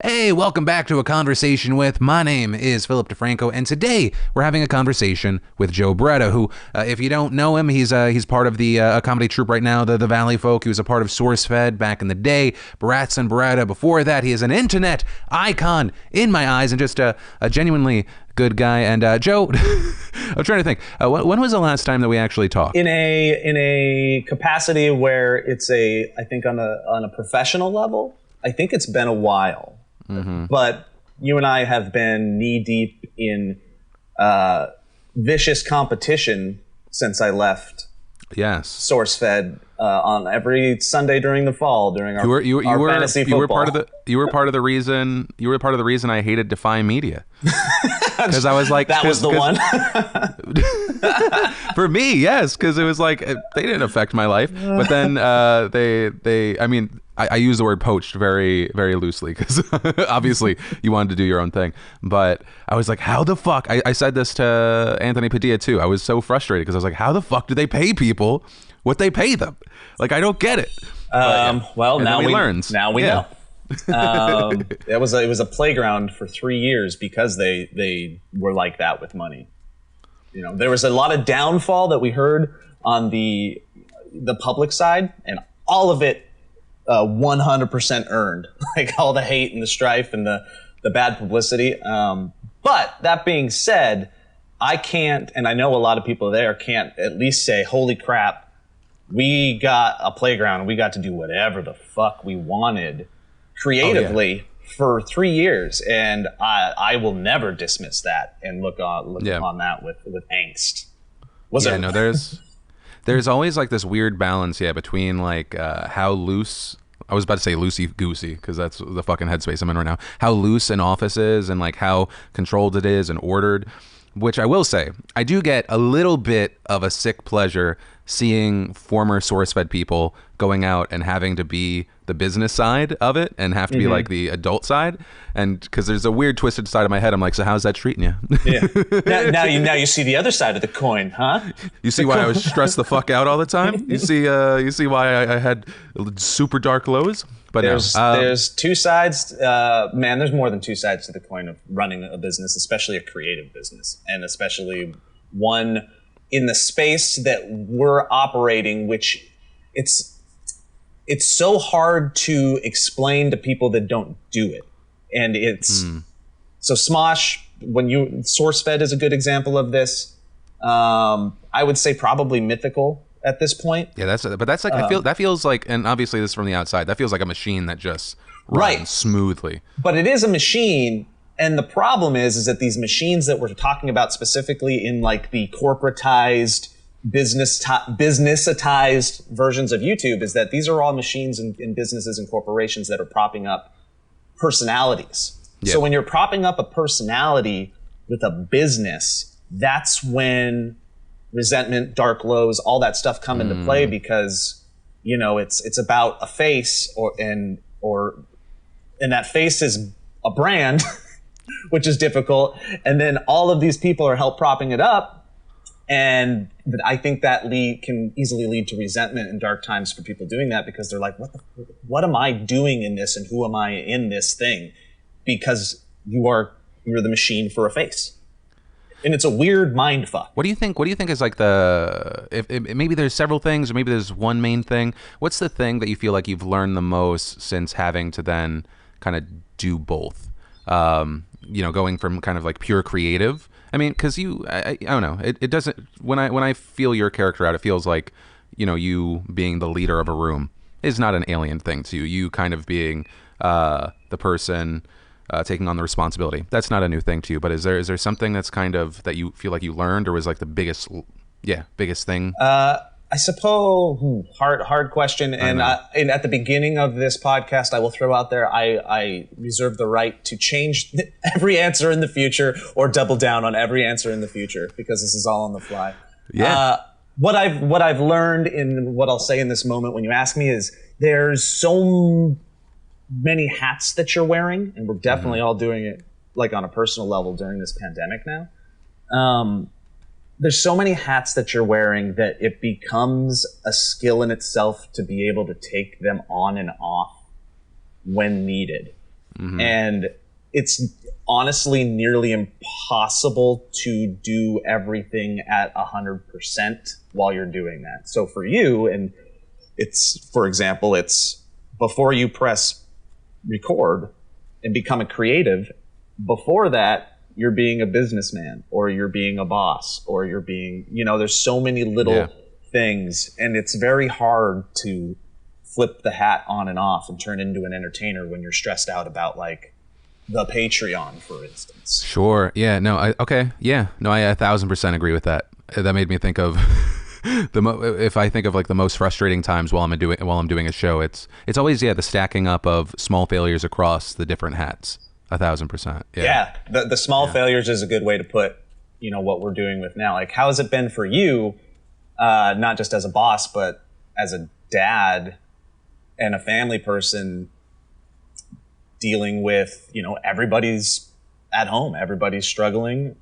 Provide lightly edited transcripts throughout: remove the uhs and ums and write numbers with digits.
Hey, welcome back to A Conversation With. My name is Philip DeFranco, and today we're having a conversation with Joe Bereta, who, if you don't know him, he's part of the comedy troupe right now, the Valleyfolk. He was a part of SourceFed back in the day, Barats and Bereta. Before that, he is an internet icon in my eyes, and just a genuinely good guy. And Joe, I'm trying to think, when was the last time that we actually talked? In a capacity where it's I think on a professional level, I think it's been a while. Mm-hmm. But you and I have been knee deep in vicious competition since I left. Yes, SourceFed on every Sunday during the fall during our fantasy football. You were part of the reason I hated Defy Media. Because I was like, that was the one. For me, yes, because it was like they didn't affect my life, but then I use the word poached very, very loosely because obviously you wanted to do your own thing. But I was like, how the fuck? I said this to Anthony Padilla too. I was so frustrated because I was like, how the fuck do they pay people what they pay them? Like, I don't get it. Well, now we learned. Now we know. It was a playground for 3 years because they were like that with money. You know, there was a lot of downfall that we heard on the public side, and all of it 100% earned, like all the hate and the strife and the bad publicity. But that being said, I can't, and I know a lot of people there can't at least say, holy crap, we got a playground. We got to do whatever the fuck we wanted creatively for 3 years. And I will never dismiss that and look on that with angst. There's always like this weird balance, between like how loose, I was about to say loosey-goosey because that's the fucking headspace I'm in right now, how loose an office is and like how controlled it is and ordered, which I will say, I do get a little bit of a sick pleasure seeing former SourceFed people going out and having to be the business side of it and have to be like the adult side, and because there's a weird twisted side of my head, I'm like, so how's that treating you? Yeah. Now you see the other side of the coin, huh? You see why I was stressed the fuck out all the time? You see why I had super dark lows? But there's two sides. Man, there's more than two sides to the coin of running a business, especially a creative business, and especially one in the space that we're operating, which it's so hard to explain to people that don't do it. And so SMOSH, SourceFed is a good example of this. I would say probably mythical at this point. Yeah, that's like, that feels like, and obviously this is from the outside, that feels like a machine that just runs smoothly. But it is a machine. And the problem is that these machines that we're talking about specifically in like the corporatized, businessatized versions of YouTube is that these are all machines and businesses and corporations that are propping up personalities. Yeah. So when you're propping up a personality with a business, that's when resentment, dark lows, all that stuff come into play because, you know, it's about a face and that face is a brand. Which is difficult. And then all of these people are help propping it up. And I think that can easily lead to resentment and dark times for people doing that because they're like, what am I doing in this and who am I in this thing? Because you're the machine for a face. And it's a weird mind fuck. What do you think is like if maybe there's several things or maybe there's one main thing. What's the thing that you feel like you've learned the most since having to then kind of do both? Going from kind of like pure creative. I mean, because I don't know. It doesn't. When I feel your character out, it feels like, you being the leader of a room is not an alien thing to you. You kind of being the person taking on the responsibility. That's not a new thing to you. But is there something that's kind of that you feel like you learned or was like the biggest thing? I suppose hard question. And at the beginning of this podcast, I will throw out there, I reserve the right to change every answer in the future or double down on every answer in the future because this is all on the fly. Yeah. What I've learned in what I'll say in this moment when you ask me is there's so many hats that you're wearing, and we're definitely all doing it like on a personal level during this pandemic now. There's so many hats that you're wearing that it becomes a skill in itself to be able to take them on and off when needed. And it's honestly nearly impossible to do everything at 100% while you're doing that. So for you, and it's, for example, it's before you press record and become a creative, before that, you're being a businessman, or you're being a boss, or you're being, there's so many little things, and it's very hard to flip the hat on and off and turn into an entertainer when you're stressed out about like the Patreon, for instance. Sure. Yeah. No. Okay. Yeah. No. I 1,000% agree with that. That made me think of if I think of like the most frustrating times while I'm doing a show, it's always the stacking up of small failures across the different hats. 1,000%. Yeah. The small failures is a good way to put what we're doing with now. Like, how has it been for you, not just as a boss, but as a dad and a family person, dealing with everybody's at home, everybody's struggling.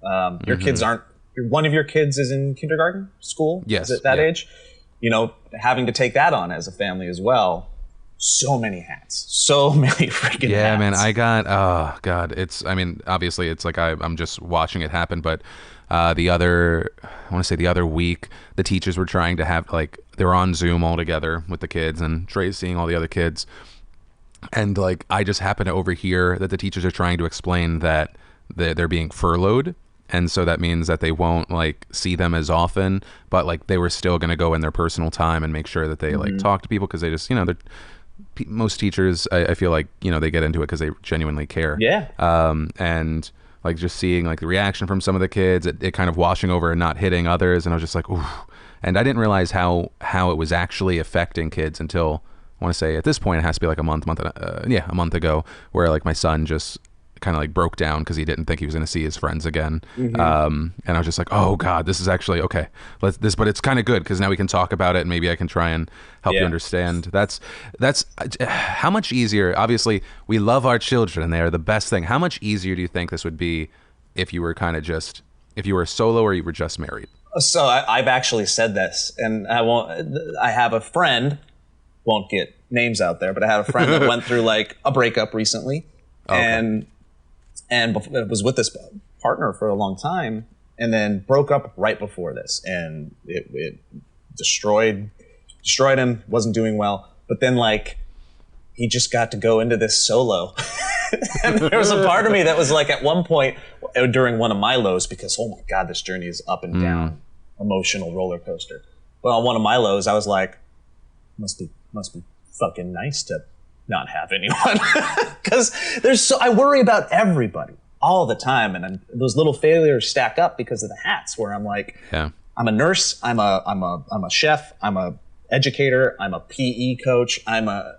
Your kids aren't. One of your kids is in kindergarten, school. Yes, is it that age? Having to take that on as a family as well. So many hats, so many freaking hats. Yeah, man, I got, oh God, obviously it's like I'm just watching it happen, but I want to say the other week, the teachers were trying to have, like, they were on Zoom all together with the kids, and Trey's seeing all the other kids, and like, I just happen to overhear that the teachers are trying to explain that they're being furloughed, and so that means that they won't like see them as often, but like they were still going to go in their personal time and make sure that they like talk to people, because they just, most teachers, I feel like, they get into it because they genuinely care. Yeah. And like just seeing like the reaction from some of the kids, it kind of washing over and not hitting others. And I was just like, ooh. And I didn't realize how it was actually affecting kids until, I want to say at this point, it has to be like a month ago, where like my son just kind of like broke down because he didn't think he was going to see his friends again. And I was just like, oh God, this is actually okay. But it's kind of good because now we can talk about it, and maybe I can try and help you understand. That's how much easier. Obviously, we love our children and they are the best thing. How much easier do you think this would be if you were if you were solo or you were just married? So I've actually said this, and I have a friend, won't get names out there, but I have a friend that went through like a breakup recently. Okay. And was with this partner for a long time, and then broke up right before this, and it destroyed him. Wasn't doing well, but then like he just got to go into this solo. And there was a part of me that was like, at one point during one of my lows, because oh my God, this journey is up and down, emotional roller coaster. But on one of my lows, I was like, must be fucking nice to not have anyone, because I worry about everybody all the time, and those little failures stack up because of the hats. Where I'm like, I'm a nurse, I'm a chef, I'm a educator, I'm a PE coach, I'm a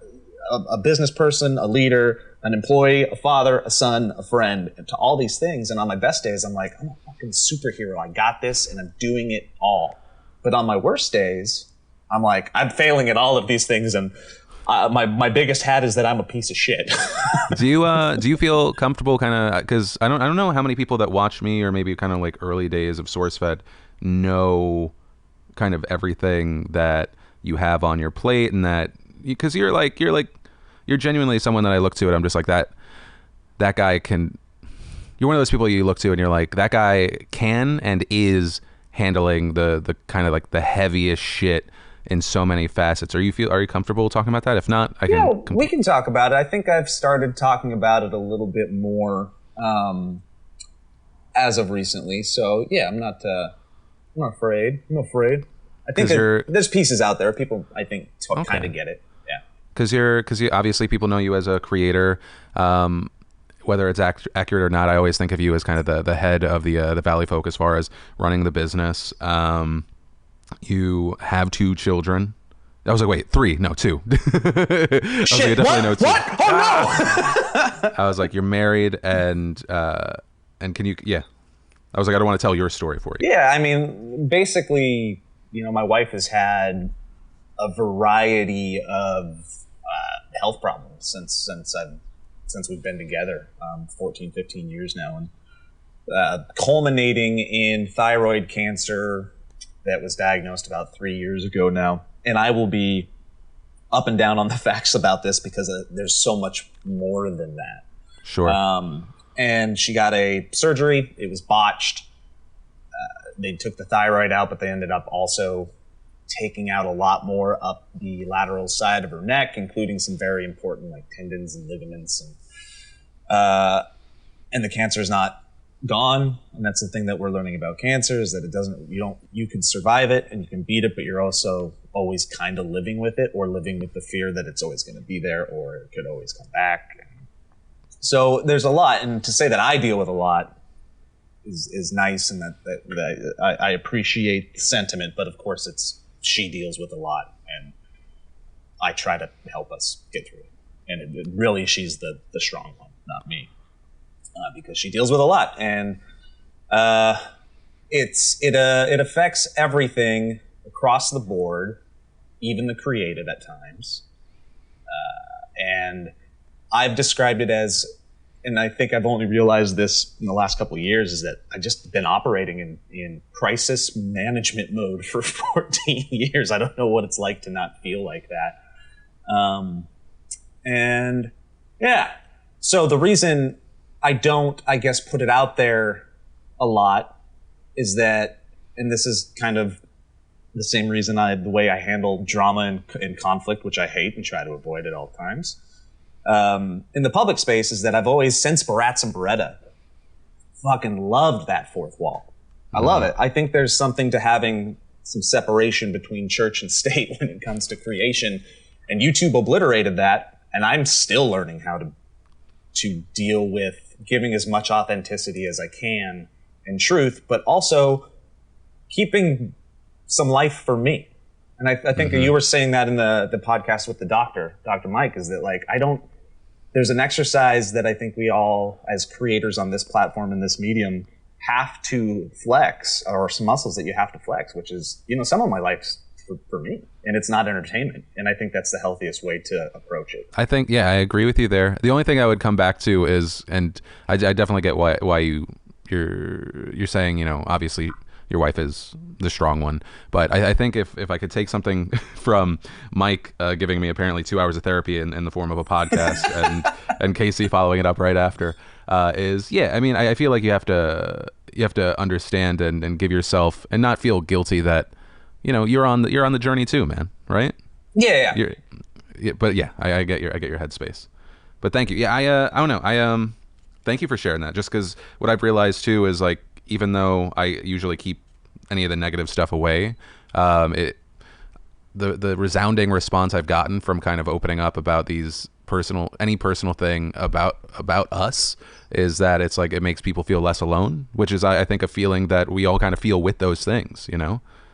business person, a leader, an employee, a father, a son, a friend, and to all these things. And on my best days, I'm like, I'm a fucking superhero. I got this, and I'm doing it all. But on my worst days, I'm like, I'm failing at all of these things, and my biggest hat is that I'm a piece of shit. Do you feel comfortable kind of, because I don't know how many people that watch me, or maybe kind of like early days of SourceFed, know kind of everything that you have on your plate, and that because you're genuinely someone that I look to, and I'm just like that guy can. You're one of those people you look to and you're like, that guy can and is handling the kind of like the heaviest shit in so many facets. Are you comfortable talking about that? If not, we can talk about it. I think I've started talking about it a little bit more as of recently. So yeah, I'm not afraid. I think there's pieces out there. People, I think, kind of get it. Yeah. Because you obviously, people know you as a creator. Whether it's accurate or not, I always think of you as kind of the head of the Valleyfolk as far as running the business. You have 2 children. I was like, wait, 3? No, 2. Shit, what? Oh no! I was like, you're married, and can you? Yeah. I was like, I don't want to tell your story for you. Yeah, I mean, basically, my wife has had a variety of health problems since we've been together, 14, 15 years now, and culminating in thyroid cancer that was diagnosed about 3 years ago now. And I will be up and down on the facts about this because there's so much more than that. Sure. And she got a surgery. It was botched. They took the thyroid out, but they ended up also taking out a lot more up the lateral side of her neck, including some very important like tendons and ligaments. And the cancer is not gone. And that's the thing that we're learning about cancer, is that you can survive it and you can beat it, but you're also always kind of living with it, or living with the fear that it's always going to be there, or it could always come back. So there's a lot. And to say that I deal with a lot is nice, and that I appreciate the sentiment, but of course she deals with a lot, and I try to help us get through it. And really, she's the strong one, not me, because she deals with a lot, and it affects everything across the board, even the creative at times. And I've described it as, and I think I've only realized this in the last couple of years, is that I've just been operating in crisis management mode for 14 years. I don't know what it's like to not feel like that. And yeah, so the reason I don't, I guess, put it out there a lot is that, and this is kind of the same reason the way I handle drama and conflict, which I hate and try to avoid at all times, in the public space, is that I've always, since Barats and Bereta, fucking loved that fourth wall. I love it. I think there's something to having some separation between church and state when it comes to creation, and YouTube obliterated that, and I'm still learning how to deal with giving as much authenticity as I can and truth, but also keeping some life for me. And I think that you were saying that in the podcast with the Dr. Mike, is that like, there's an exercise that I think we all, as creators on this platform and this medium, have to flex, or some muscles that you have to flex, which is, some of my life's for me, and it's not entertainment. And I think that's the healthiest way to approach it. I think, I agree with you there. The only thing I would come back to is, and I definitely get why you're saying, obviously your wife is the strong one, but I think if I could take something from Mike giving me apparently 2 hours of therapy in the form of a podcast, and Casey following it up right after, I feel like you have to understand and give yourself, and not feel guilty that you're on the journey too, man, right? Yeah. But yeah, I get your headspace. But thank you. Yeah, I don't know. Thank you for sharing that. Just because what I've realized too is, like, even though I usually keep any of the negative stuff away, the resounding response I've gotten from kind of opening up about any personal thing about us, is that it's like, it makes people feel less alone, which is, I think, a feeling that we all kind of feel with those things,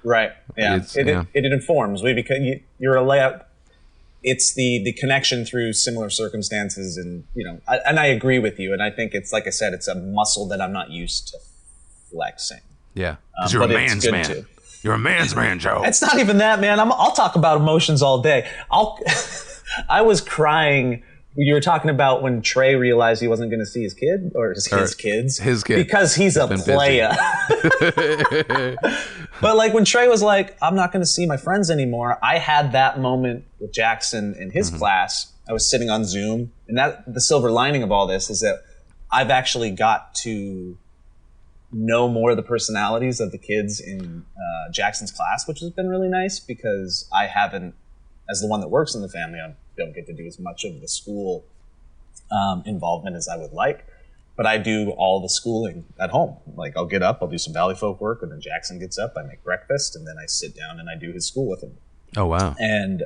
Right. Yeah. It informs. You're a layout. It's the connection through similar circumstances, and and I agree with you. And I think it's, like I said, it's a muscle that I'm not used to flexing. Yeah, because you're a man's man. You're a man's man, Joe. It's not even that, man. I'll talk about emotions all day. I was crying. You were talking about when Trey realized he wasn't going to see his kid, or his kids, because he's a playa. But like, when Trey was like, I'm not going to see my friends anymore, I had that moment with Jackson in his class. I was sitting on Zoom, and the silver lining of all this is that I've actually got to know more of the personalities of the kids in Jackson's class, which has been really nice, because I haven't, as the one that works in the family, I don't get to do as much of the school involvement as I would like, but I do all the schooling at home. Like, I'll get up, I'll do some Valleyfolk work, and then Jackson gets up, I make breakfast, and then I sit down and I do his school with him. Oh, wow. And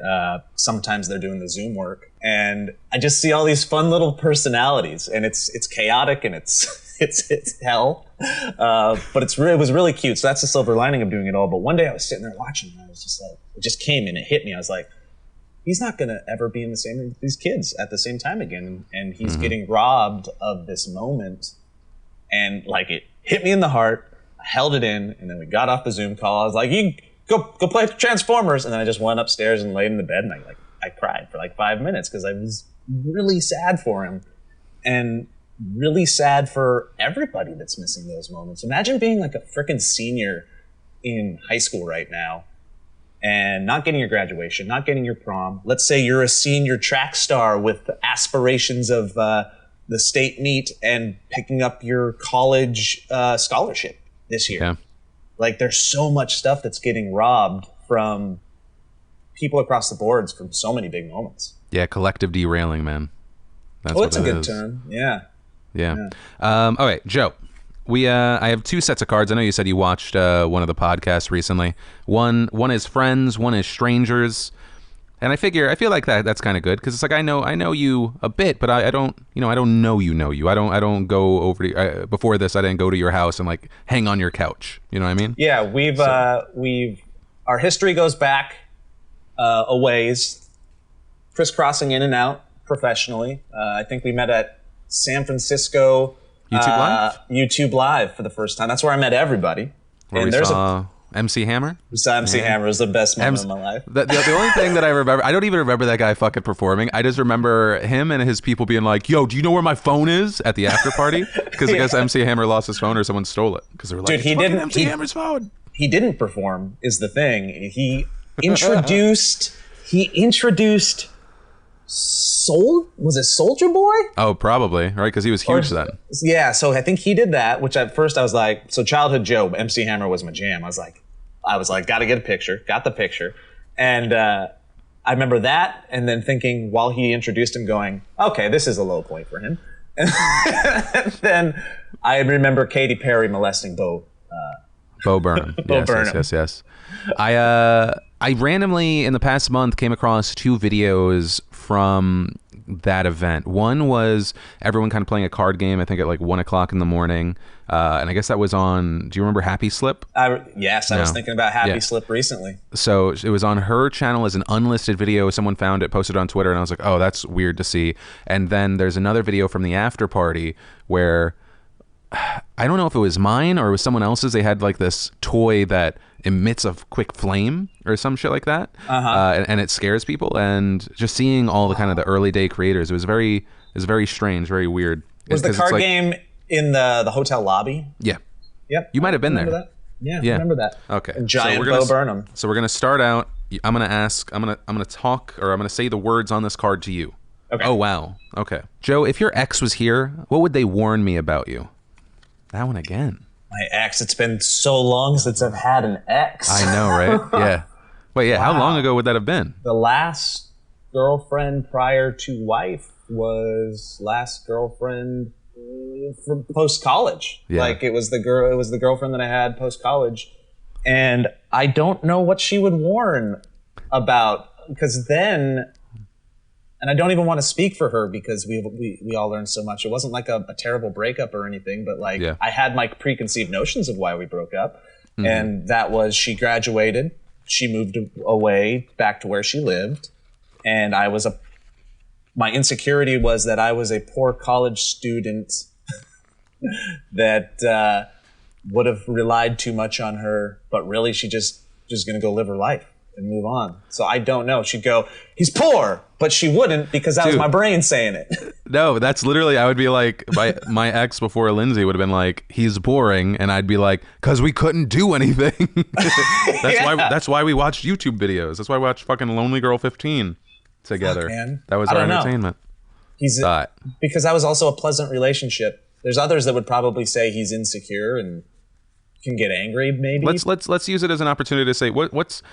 sometimes they're doing the Zoom work, and I just see all these fun little personalities, and it's chaotic, and it's hell, but it was really cute. So that's the silver lining of doing it all. But one day I was sitting there watching, and I was just like, it just came and it hit me. I was like, he's not going to ever be in the same with these kids at the same time again, and he's getting robbed of this moment. And like, it hit me in the heart. I held it in, and then we got off the Zoom call. I was like, you go play Transformers, and then I just went upstairs and laid in the bed, and I cried for like 5 minutes, because I was really sad for him, and really sad for everybody that's missing those moments. Imagine being like a freaking senior in high school right now and not getting your graduation, not getting your prom. Let's say you're a senior track star with aspirations of the state meet and picking up your college scholarship this year. Yeah. Like, there's so much stuff that's getting robbed from people across the boards from so many big moments. Yeah, collective derailing, man. That's a good term. Yeah. All right, Joe. I have two sets of cards. I know you said you watched one of the podcasts recently. One is friends, one is strangers. And I feel like that's kind of good because it's like I know you a bit, but I don't know you. I don't go over to before this. I didn't go to your house and like hang on your couch. You know what I mean? Yeah, our history goes back a ways, crisscrossing in and out professionally. I think we met at San Francisco YouTube Live for the first time. That's where I met everybody. Where we saw MC Hammer? MC Hammer was the best moment of my life. The only thing that I remember, I don't even remember that guy fucking performing. I just remember him and his people being like, yo, do you know where my phone is at the after party? Because I guess MC Hammer lost his phone or someone stole it. Because they were like, dude, MC Hammer's phone. He didn't perform is the thing. He introduced was it Soldier Boy? Oh, probably, right? Because he was huge then. Yeah, so I think he did that, which at first I was like, so Childhood Joe, MC Hammer was my jam. I was like, gotta get a picture. Got the picture. And I remember that, and then thinking while he introduced him going, okay, this is a low point for him. And then I remember Katy Perry molesting Bo Burnham. Burnham. Yes. I randomly in the past month came across two videos from that event. One was everyone kind of playing a card game, I think at like 1 o'clock in the morning. And I guess that was on, do you remember Happy Slip? Yes, I was thinking about Happy Slip recently. So it was on her channel as an unlisted video. Someone found it, posted it on Twitter, and I was like, oh, that's weird to see. And then there's another video from the after party where I don't know if it was mine or it was someone else's. They had like this toy that emits a quick flame or some shit like that, and it scares people. And just seeing all the kind of the early day creators, it was very strange, very weird. Was the card game in the hotel lobby? Yeah. Yep. You might have been there. That? Yeah, I remember that. Okay. And giant Bo Burnham. So we're gonna start out. I'm gonna talk, or I'm gonna say the words on this card to you. Okay. Oh wow. Okay. Joe, if your ex was here, what would they warn me about you? That one again. My ex. It's been so long since I've had an ex. I know, right? Yeah. Wait, yeah. Wow. How long ago would that have been? The last girlfriend prior to wife was last girlfriend from post college. Yeah. Like it was the girlfriend that I had post college, and I don't know what she would warn about because then. And I don't even want to speak for her because we all learned so much. It wasn't like a terrible breakup or anything, but like I had my preconceived notions of why we broke up. Mm-hmm. And that was she graduated, she moved away back to where she lived. And my insecurity was that I was a poor college student that would have relied too much on her, but really she just going to go live her life and move on. So I don't know. She'd go, he's poor, but she wouldn't because that was my brain saying it. No, that's literally, I would be like, my ex before Lindsay would have been like, he's boring. And I'd be like, because we couldn't do anything. That's why we watched YouTube videos. That's why we watched fucking Lonely Girl 15 together. Fuck, man. That was our entertainment. Because that was also a pleasant relationship. There's others that would probably say he's insecure and can get angry maybe. Let's use it as an opportunity to say what's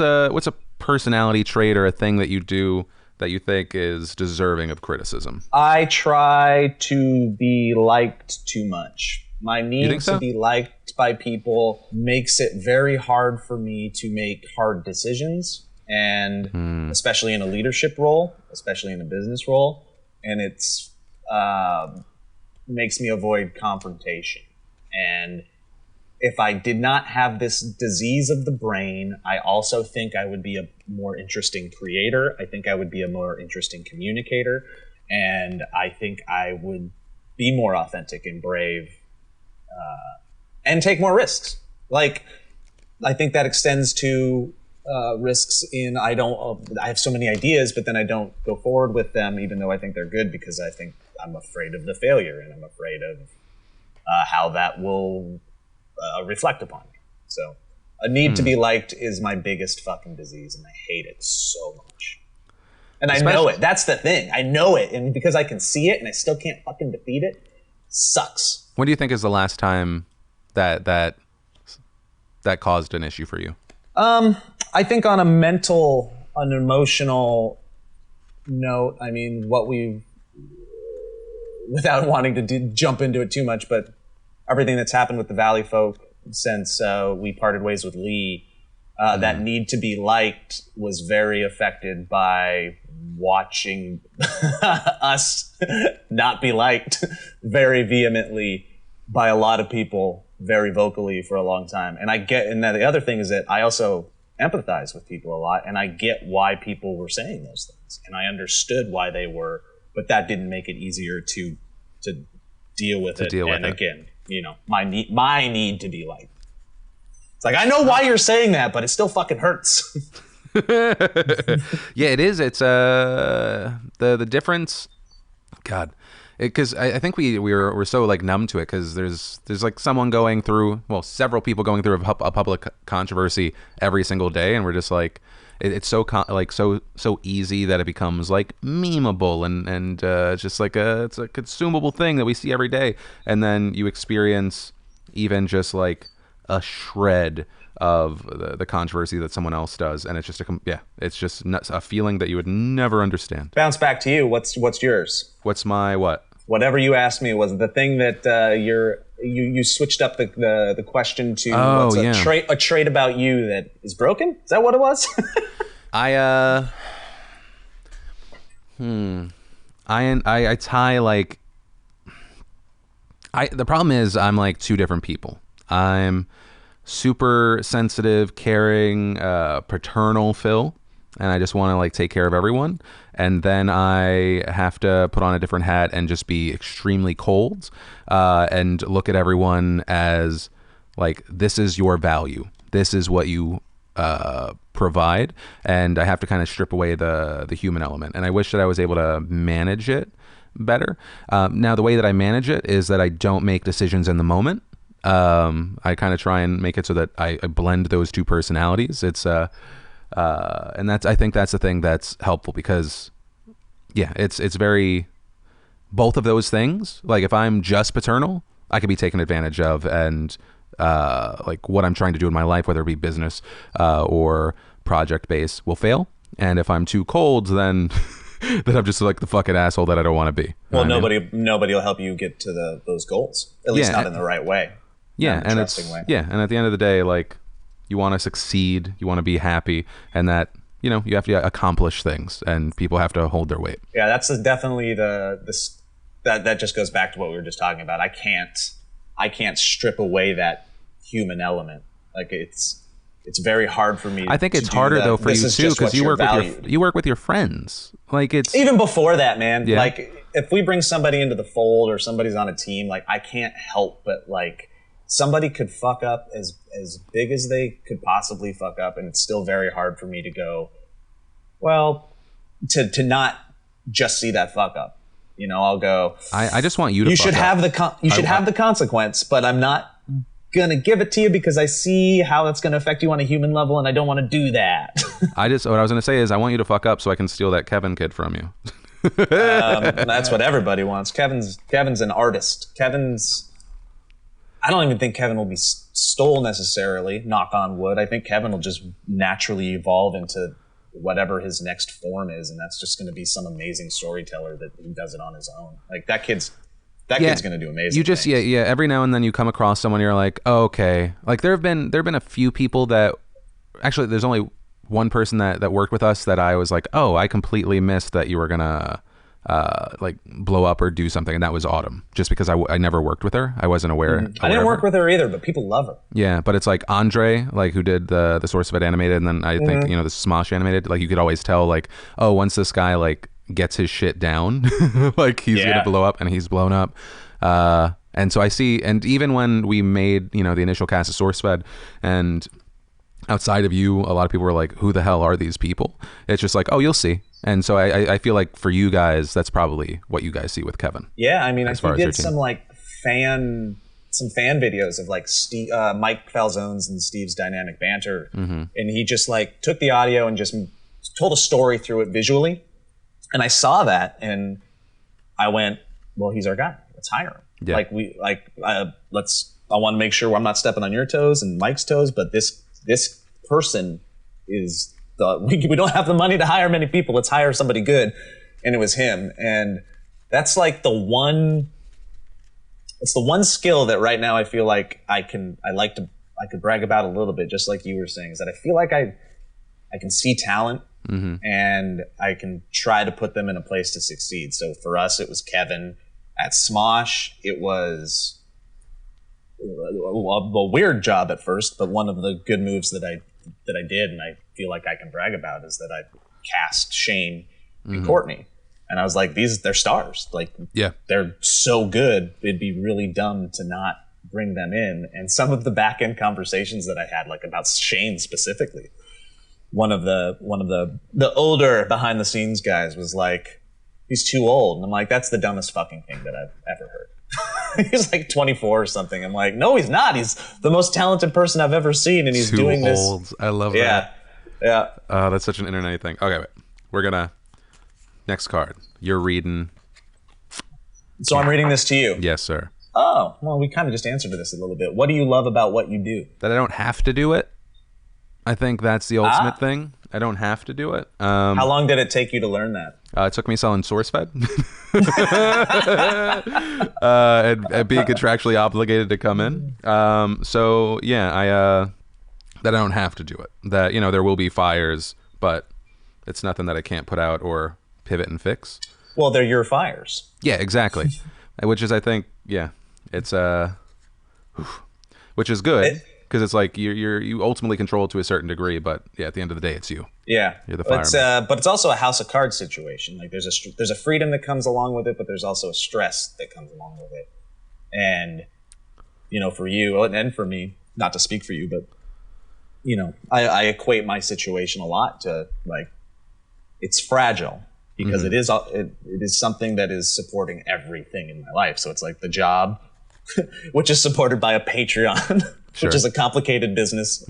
a personality trait or a thing that you do that you think is deserving of criticism. I try to be liked too much. My need to be liked by people makes it very hard for me to make hard decisions, and especially in a leadership role, especially in a business role, and it's makes me avoid confrontation. And if I did not have this disease of the brain, I also think I would be a more interesting creator. I think I would be a more interesting communicator. And I think I would be more authentic and brave and take more risks. Like, I think that extends to risks in I have so many ideas, but then I don't go forward with them, even though I think they're good, because I think I'm afraid of the failure and I'm afraid of how that will reflect upon me. So a need to be liked is my biggest fucking disease, and I hate it so much. And I know it. That's the thing. I know it. And because I can see it and I still can't fucking defeat it, sucks. When do you think is the last time that caused an issue for you? I think on an emotional note, I mean, without wanting to jump into it too much, but everything that's happened with the Valleyfolk since we parted ways with Lee, that need to be liked was very affected by watching us not be liked very vehemently by a lot of people very vocally for a long time. And then the other thing is that I also empathize with people a lot, and I get why people were saying those things, and I understood why they were, but that didn't make it easier to deal with it. And again, my need to be liked. It's like, I know why you're saying that, but it still fucking hurts. Yeah, it is. It's the difference. God, because I think we're so like numb to it because there's like someone going through, well, several people going through a public controversy every single day, and we're just like, it's so so easy that it becomes like memeable and it's just like it's a consumable thing that we see every day, and then you experience even just like a shred of the controversy that someone else does, and it's just it's just a feeling that you would never understand. Bounce back to you. What's yours? What's my what? Whatever you asked me was the thing that you switched up the question to. A trait about you that is broken. Is that what it was? I tie like the problem is I'm like two different people. I'm super sensitive, caring, paternal Phil, and I just want to like take care of everyone. And then I have to put on a different hat and just be extremely cold and look at everyone as like, this is your value. This is what you provide. And I have to kind of strip away the human element. And I wish that I was able to manage it better. Now, the way that I manage it is that I don't make decisions in the moment. I kind of try and make it so that I blend those two personalities. It's and I think that's the thing that's helpful because it's very both of those things. Like if I'm just paternal, I could be taken advantage of, and like what I'm trying to do in my life, whether it be business or project based, will fail. And if I'm too cold, then then I'm just like the fucking asshole that I don't want to be. Well, nobody will help you get to those goals, at least not in the right way. Yeah, and and at the end of the day, like, you want to succeed, you want to be happy, and that, you have to accomplish things, and people have to hold their weight. Yeah, that's definitely that just goes back to what we were just talking about. I can't strip away that human element. Like it's very hard for me. I think it's harder though for you too, because you work with your friends. Like it's even before that, man. Yeah. Like if we bring somebody into the fold or somebody's on a team, like I can't help but like. Somebody could fuck up as big as they could possibly fuck up, and it's still very hard for me to go, well, to not just see that fuck up. I'll go. I just want you to. You should have the consequence, but I'm not gonna give it to you because I see how it's gonna affect you on a human level, and I don't want to do that. what I was gonna say is I want you to fuck up so I can steal that Kevin kid from you. That's what everybody wants. Kevin's an artist. I don't even think Kevin will be stole necessarily, knock on wood. I think Kevin will just naturally evolve into whatever his next form is, and that's just going to be some amazing storyteller that he does it on his own. Like that kid's going to do amazing. You just things. Every now and then you come across someone, you're like, oh, okay. Like there have been a few people that actually there's only one person that worked with us that I was like, oh, I completely missed that you were gonna like blow up or do something, and that was Autumn, just because I never worked with her. I wasn't aware. I didn't work with her either, but people love her. Yeah, but it's like Andre, like who did the SourceFed animated, and then I think the SMOSH animated, like you could always tell like, oh, once this guy like gets his shit down, like he's gonna blow up, and he's blown up. And so I see, and even when we made the initial cast of SourceFed, and outside of you, a lot of people were like, who the hell are these people? It's just like, oh, you'll see. And so I feel like for you guys, that's probably what you guys see with Kevin. Yeah, I mean, I did some like fan videos of like Mike Falzone's and Steve's dynamic banter, and he just like took the audio and just told a story through it visually, And I saw that and I went, well, he's our guy. Let's hire him. Yeah. I want to make sure I'm not stepping on your toes and Mike's toes, but this person is we don't have the money to hire many people. Let's hire somebody good. And it was him. And that's like it's the one skill that right now I feel like I could brag about a little bit, just like you were saying, is that I feel like I can see talent and I can try to put them in a place to succeed. So for us, it was Kevin. At SMOSH, it was a weird job at first, but one of the good moves that I did, and I feel like I can brag about, is that I cast Shane and Courtney. And I was like, they're stars. Like, they're so good. It'd be really dumb to not bring them in. And some of the back end conversations that I had, like about Shane specifically, one of the older behind the scenes guys was like, he's too old. And I'm like, that's the dumbest fucking thing that I've ever heard. He's like 24 or something. I'm like, no, he's not. He's the most talented person I've ever seen, and he's too doing old. this. I love that. Yeah. That's such an internet thing. Okay, wait. We're gonna next card. You're reading. So I'm reading this to you. Yes, sir. Oh, well, we kind of just answered this a little bit. What do you love about what you do? That I don't have to do it. I think that's the ultimate thing. I don't have to do it. How long did it take you to learn that? It took me selling SourceFed and being contractually obligated to come in. So yeah, that I don't have to do it. That, there will be fires, but it's nothing that I can't put out or pivot and fix. Well, they're your fires. Yeah, exactly. Which is, I think, it's which is good. Because it's like you ultimately control it to a certain degree, but at the end of the day, it's you. Yeah, you're the fireman. But it's also a house of cards situation. Like there's a freedom that comes along with it, but there's also a stress that comes along with it. And for you and for me, not to speak for you, but I equate my situation a lot to like it's fragile because it is something that is supporting everything in my life. So it's like the job, which is supported by a Patreon. Sure. Which is a complicated business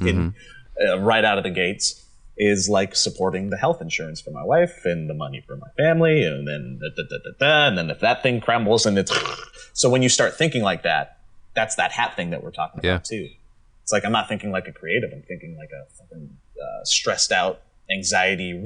right out of the gates, is like supporting the health insurance for my wife and the money for my family. And then, and then if that thing crumbles and it's... So when you start thinking like that, that's that hat thing that we're talking about too. It's like, I'm not thinking like a creative. I'm thinking like a fucking stressed out, anxiety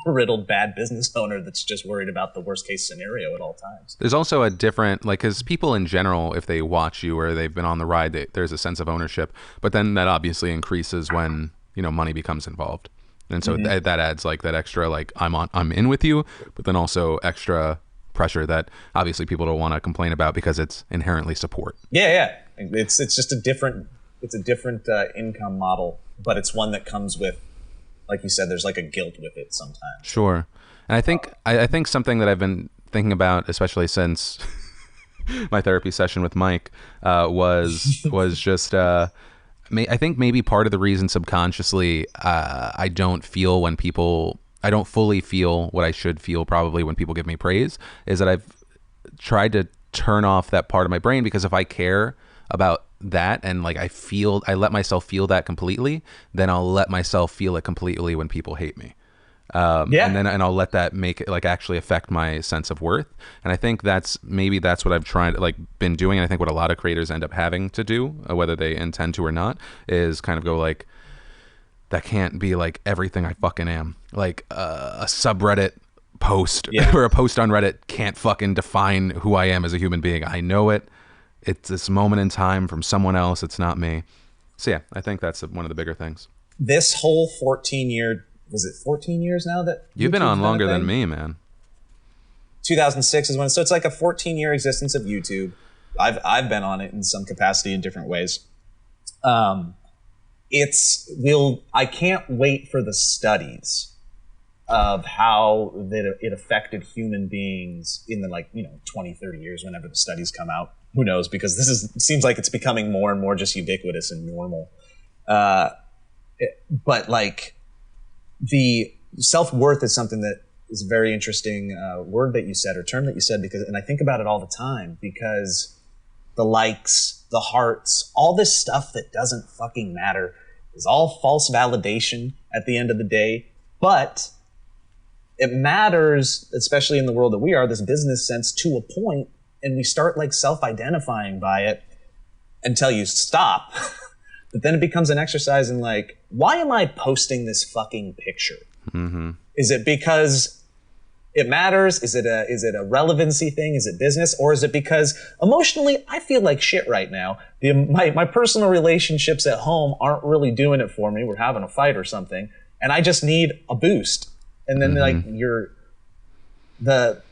riddled bad business owner that's just worried about the worst case scenario at all times. There's also a different, because people in general, if they watch you or they've been on the ride, there's a sense of ownership, but then that obviously increases when money becomes involved, and so that adds like that extra, like I'm in with you, but then also extra pressure that obviously people don't want to complain about because it's inherently support. It's just a different income model, but it's one that comes with, like you said, there's like a guilt with it sometimes. Sure. And I think something that I've been thinking about, especially since my therapy session with Mike, was just, I think maybe part of the reason subconsciously I don't fully feel what I should feel probably when people give me praise, is that I've tried to turn off that part of my brain, because if I care about that and like I let myself feel that completely, then I'll let myself feel it completely when people hate me. And I'll let that make it like actually affect my sense of worth. And I think that's what I've been doing. And I think what a lot of creators end up having to do, whether they intend to or not, is kind of go like, that can't be like everything I fucking am. Like a subreddit post or a post on Reddit can't fucking define who I am as a human being. I know it. It's this moment in time from someone else. It's not me. So yeah, I think that's one of the bigger things. This whole 14 years now that you've been on longer than me, man? 2006 is when. So it's like a 14-year existence of YouTube. I've been on it in some capacity in different ways. I can't wait for the studies of how it affected human beings in the 20, 30 years, whenever the studies come out. Who knows? Because seems like it's becoming more and more just ubiquitous and normal. But like the self-worth is something that is a very interesting word that you said, or term that you said, and I think about it all the time, because the likes, the hearts, all this stuff that doesn't fucking matter is all false validation at the end of the day. But it matters, especially in the world that we are, this business sense, to a point, and we start like self-identifying by it until you stop. But then it becomes an exercise in like, why am I posting this fucking picture? Mm-hmm. Is it because it matters? Is it a relevancy thing? Is it business? Or is it because emotionally I feel like shit right now? My personal relationships at home aren't really doing it for me. We're having a fight or something, and I just need a boost. And then like the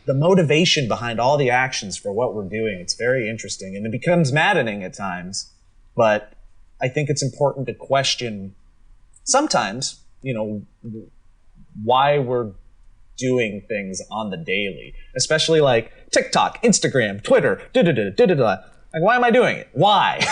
motivation behind all the actions for what we're doing, it's very interesting, and it becomes maddening at times. But I think it's important to question sometimes, why we're doing things on the daily, especially like TikTok, Instagram, Twitter, Like, why am I doing it? Why?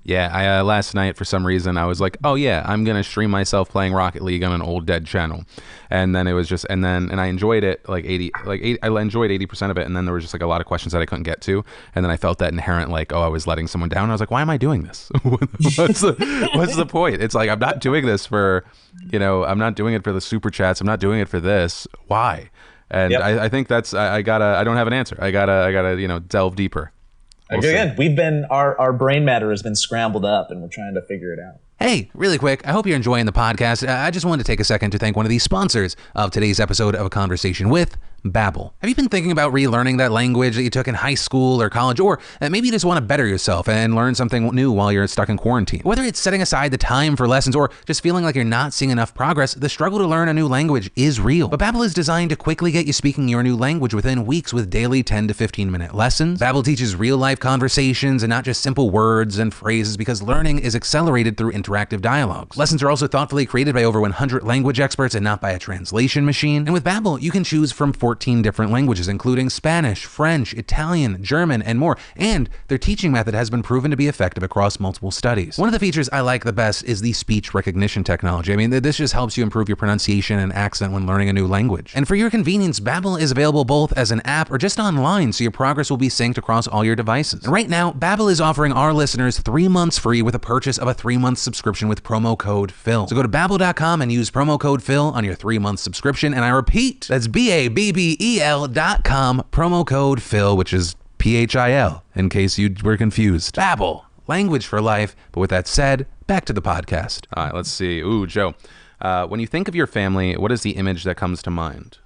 Yeah, I last night for some reason I was like, oh yeah, I'm gonna stream myself playing Rocket League on an old dead channel, and then it was just, and I enjoyed it I enjoyed 80% of it, and then there was just like a lot of questions that I couldn't get to, and then I felt that inherent like, oh, I was letting someone down. I was like, why am I doing this? what's the point? It's like I'm not doing this for, I'm not doing it for the super chats. I'm not doing it for this. Why? And yep. I think that's I don't have an answer. I gotta delve deeper. Again, our brain matter has been scrambled up, and we're trying to figure it out. Hey, really quick, I hope you're enjoying the podcast. I just wanted to take a second to thank one of the sponsors of today's episode of A Conversation with Babbel. Have you been thinking about relearning that language that you took in high school or college, or maybe you just want to better yourself and learn something new while you're stuck in quarantine? Whether it's setting aside the time for lessons or just feeling like you're not seeing enough progress, the struggle to learn a new language is real. But Babbel is designed to quickly get you speaking your new language within weeks with daily 10 to 15 minute lessons. Babbel teaches real life conversations and not just simple words and phrases, because learning is accelerated through interactive dialogues. Lessons are also thoughtfully created by over 100 language experts and not by a translation machine. And with Babbel, you can choose from 14 different languages, including Spanish, French, Italian, German, and more. And their teaching method has been proven to be effective across multiple studies. One of the features I like the best is the speech recognition technology. I mean, this just helps you improve your pronunciation and accent when learning a new language. And for your convenience, Babbel is available both as an app or just online, so your progress will be synced across all your devices. And right now, Babbel is offering our listeners 3 months free with a purchase of a 3-month subscription with promo code Phil. So go to Babbel.com and use promo code Phil on your 3-month subscription. And I repeat, that's BABBEL.com, promo code Phil, which is PHIL, in case you were confused. Babbel, language for life. But with that said, back to the podcast. All right, let's see. Ooh, Joe, when you think of your family, what is the image that comes to mind?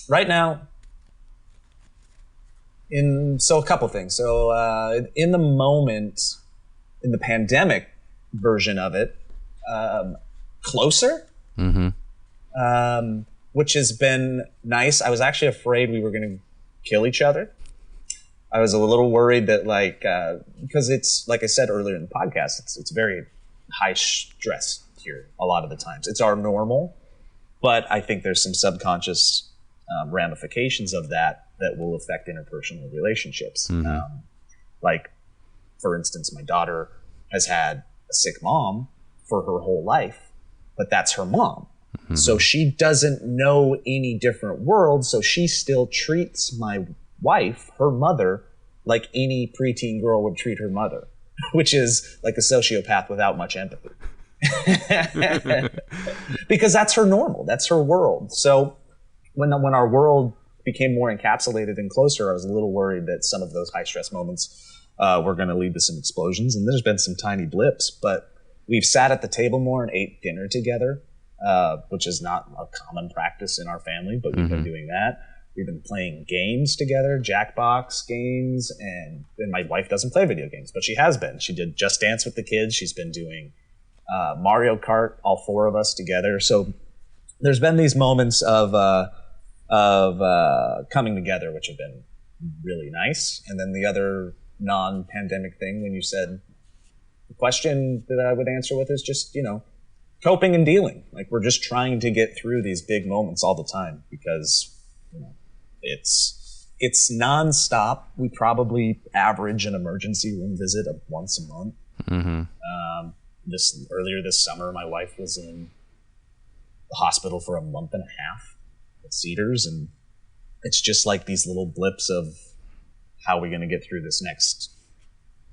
Right now, a couple things. So in the moment, in the pandemic version of it, closer, which has been nice. I was actually afraid we were going to kill each other. I was a little worried that, because it's, like I said earlier in the podcast, it's very high stress here a lot of the times. It's our normal, but I think there's some subconscious ramifications of that will affect interpersonal relationships. For instance, my daughter has had a sick mom for her whole life, but that's her mom. So she doesn't know any different world, so she still treats my wife, her mother, like any preteen girl would treat her mother, which is like a sociopath without much empathy. Because that's her normal, that's her world. So when our world became more encapsulated and closer, I was a little worried that some of those high stress moments were going to lead to some explosions. And there's been some tiny blips, but we've sat at the table more and ate dinner together, which is not a common practice in our family, but we've been doing that. We've been playing games together, Jackbox games, and my wife doesn't play video games, but she has been. She did Just Dance with the kids. She's been doing Mario Kart, all 4 of us together. So there's been these moments of coming together, which have been really nice. And then the other non-pandemic thing, when you said the question that I would answer with is just, coping and dealing. Like, we're just trying to get through these big moments all the time because, it's nonstop. We probably average an emergency room visit once a month. Earlier this summer, my wife was in the hospital for a month and a half at Cedars, and it's just like these little blips of how we're going to get through this next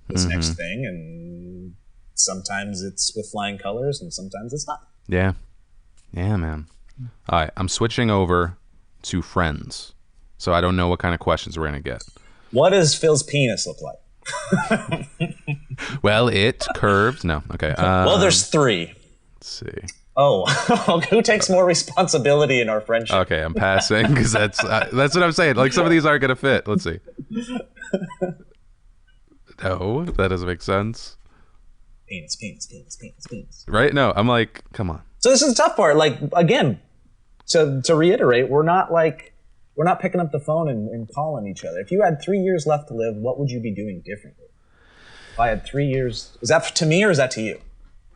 thing, and sometimes it's with flying colors and sometimes it's not. Yeah, man. All right, I'm switching over to friends. So I don't know what kind of questions we're going to get. What does Phil's penis look like? Well, it curves. No. Okay. Well, there's 3. Let's see. Oh, who takes more responsibility in our friendship? Okay, I'm passing because that's what I'm saying. Like, some of these aren't going to fit. Let's see. No, that doesn't make sense. Penis. Right? No, I'm like, come on. So this is the tough part. Like, again, to reiterate, we're not picking up the phone and calling each other. If you had 3 years left to live, what would you be doing differently? If I had 3 years, is that to me or is that to you?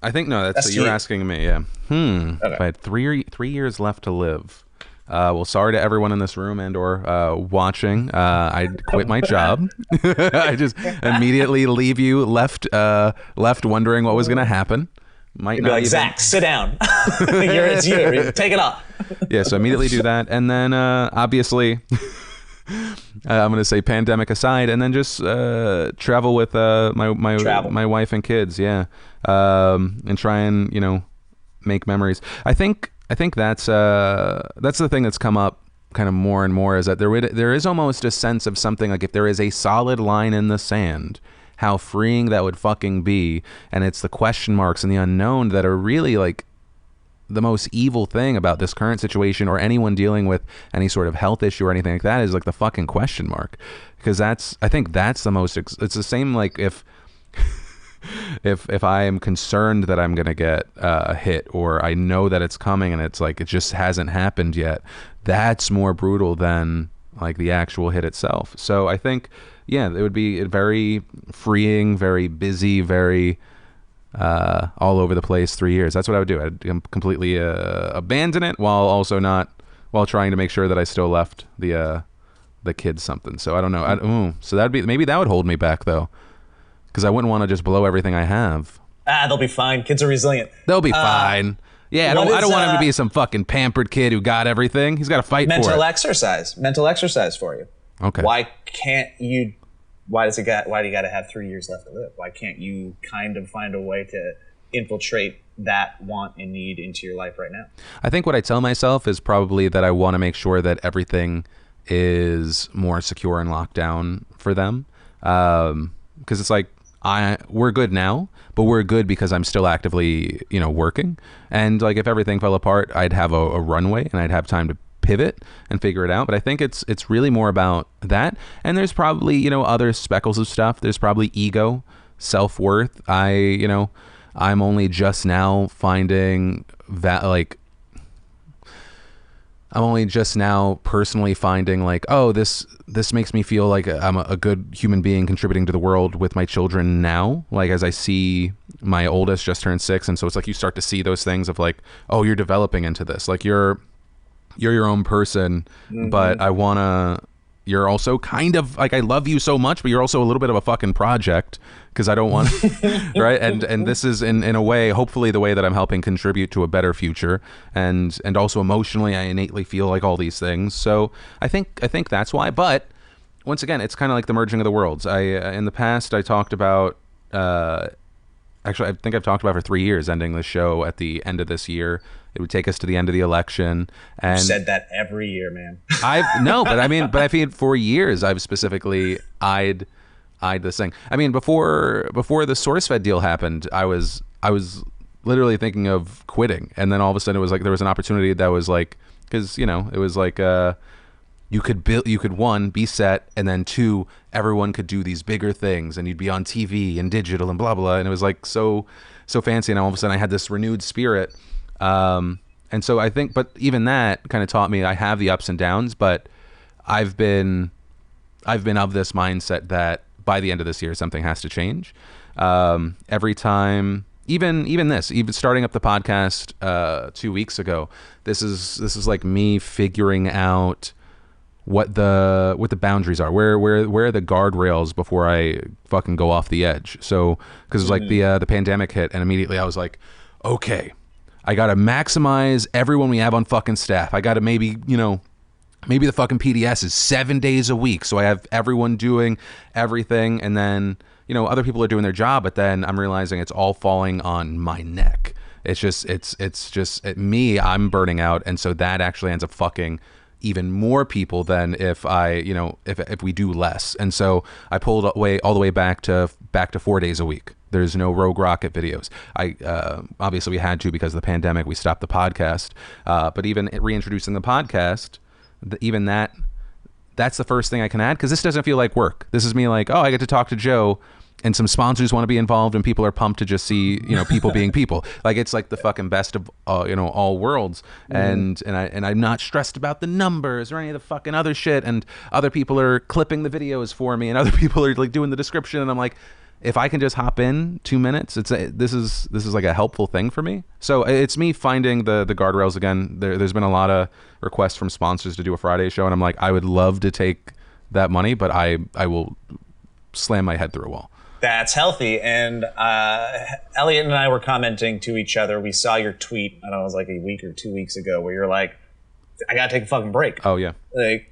I think no. That's you're asking me. Yeah. Okay. If I had 3 years left to live, well, sorry to everyone in this room and or watching. I quit my job. I just immediately leave you left wondering what was going to happen. Might not be like, Zach, sit down. It's you. Take it off. Yeah. So immediately do that, and then obviously. I'm going to say pandemic aside, and then just travel with my wife and kids, yeah, and try and make memories. I think that's the thing that's come up kind of more and more, is that there is almost a sense of something like, if there is a solid line in the sand, how freeing that would fucking be. And it's the question marks and the unknown that are really like the most evil thing about this current situation, or anyone dealing with any sort of health issue or anything like that, is like the fucking question mark. Because I think that's the most, it's the same like if I am concerned that I'm going to get hit, or I know that it's coming and it's like, it just hasn't happened yet, that's more brutal than like the actual hit itself. So I think, yeah, it would be very freeing, very busy, very all over the place 3 years. That's what I would do. I'd completely abandon it while trying to make sure that I still left the kids something. So I don't know. So maybe that would hold me back though, because I wouldn't want to just blow everything I have. They'll be fine. Kids are resilient. They'll be fine. Yeah, I don't want him to be some fucking pampered kid who got everything. He's got to fight for it. Mental exercise for you. Okay. Why do you got to have 3 years left to live? Why can't you kind of find a way to infiltrate that want and need into your life right now? I think what I tell myself is probably that I want to make sure that everything is more secure and locked down for them. Because it's like, we're good now, but we're good because I'm still actively, working. And like, if everything fell apart, I'd have a runway and I'd have time to pivot and figure it out. But I think it's really more about that. And there's probably, other speckles of stuff. There's probably ego, self-worth. I'm only just now finding that, like, I'm only just now personally finding like, oh, this makes me feel like I'm a good human being contributing to the world with my children now. Like, as I see my oldest just turned 6. And so it's like, you start to see those things of like, oh, you're developing into this. Like, you're your own person, but you're also kind of like, I love you so much, but you're also a little bit of a fucking project, because I don't want right. And this is in a way, hopefully the way that I'm helping contribute to a better future. And also emotionally, I innately feel like all these things. So I think that's why. But once again, it's kind of like the merging of the worlds. In the past, I talked about, actually, I think I've talked about for 3 years, ending the show at the end of this year. It would take us to the end of the election. And you said that every year, man. I think for years I've specifically eyed this thing. I mean, before the SourceFed deal happened, I was literally thinking of quitting, and then all of a sudden it was like there was an opportunity that was like, because it was like you could one, be set, and then two, everyone could do these bigger things, and you'd be on TV and digital and blah blah, and it was like so fancy, and all of a sudden I had this renewed spirit. And so I think, but even that kind of taught me, I have the ups and downs, but I've been of this mindset that by the end of this year, something has to change. Every time, even starting up the podcast, 2 weeks ago, this is like me figuring out what the boundaries are, where are the guardrails before I fucking go off the edge. So, cause it was like the pandemic hit, and immediately I was like, okay, I got to maximize everyone we have on fucking staff. I got to maybe the fucking PDS is 7 days a week. So I have everyone doing everything. And then, other people are doing their job, but then I'm realizing it's all falling on my neck. I'm burning out, and so that actually ends up fucking even more people than if if we do less. And so I pulled all the way back to 4 days a week. There's no Rogue Rocket videos. I obviously we had to because of the pandemic. We stopped the podcast, but even reintroducing the podcast, that's the first thing I can add, because this doesn't feel like work. This is me like, oh, I get to talk to Joe, and some sponsors want to be involved, and people are pumped to just see people being people. Like, it's like the fucking best of all worlds. And I'm not stressed about the numbers or any of the fucking other shit. And other people are clipping the videos for me, and other people are like doing the description, and I'm like, if I can just hop in 2 minutes, this is like a helpful thing for me. So it's me finding the guardrails again. There's been a lot of requests from sponsors to do a Friday show, and I'm like, I would love to take that money, but I will slam my head through a wall. That's healthy. And Elliott and I were commenting to each other. We saw your tweet, I don't know, it was like a week or 2 weeks ago, where you're like, I gotta take a fucking break. Oh yeah.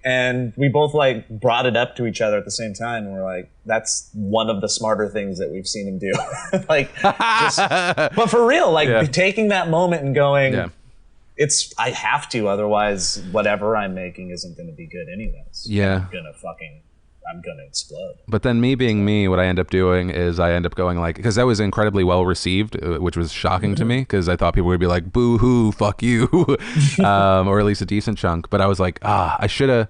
And we both brought it up to each other at the same time, and we're like, that's one of the smarter things that we've seen him do. But for real, taking that moment and going, I have to, otherwise whatever I'm making isn't gonna be good anyways. Yeah. I'm gonna explode. But then me being me, what I end up doing is I end up going because that was incredibly well received, which was shocking to me, because I thought people would be like, boo hoo, fuck you, or at least a decent chunk. But I was like, I should have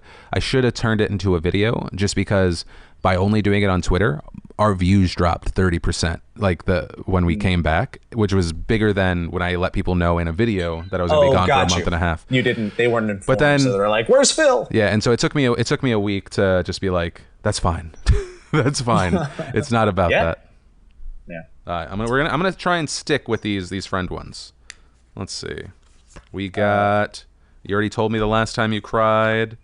turned it into a video, just because by only doing it on Twitter, our views dropped 30%. When we came back, which was bigger than when I let people know in a video that I was gonna be gone for a month and a half. They weren't informed, but then, so they're like, where's Phil? Yeah, and so it took me a week to just be like, that's fine. That's fine. It's not about that. Yeah. I'm gonna try and stick with these friend ones. Let's see. We got. You already told me the last time you cried.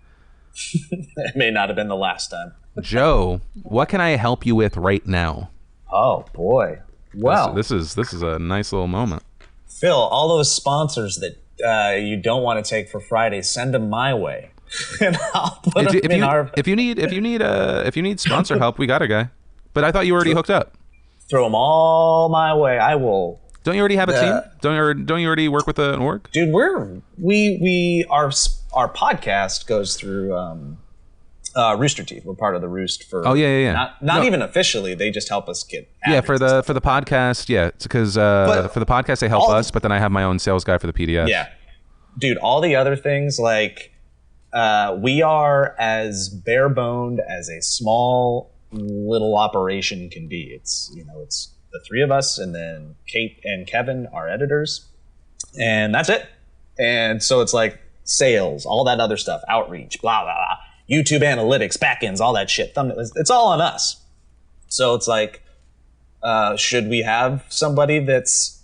It may not have been the last time. Joe, what can I help you with right now? Oh boy. Well, this is a nice little moment. Phil, all those sponsors that you don't want to take for Friday, send them my way. And I'll put them in our. If you need sponsor help, we got a guy. But I thought you already hooked up. Throw them all my way. I will. Don't you already have a team? Don't you already work with an org? Dude, our podcast goes through Rooster Teeth. We're part of the Roost for. Oh yeah. Not even officially. They just help us get. For the podcast, yeah. It's because for the podcast they help us, but then I have my own sales guy for the PDS. Yeah, dude. All the other things we are as bare boned as a small little operation can be. It's the three of us, and then Kate and Kevin, our editors, and that's it. And so it's like sales, all that other stuff, outreach, blah blah blah, YouTube analytics, backends, all that shit. It's all on us. So it's like, should we have somebody that's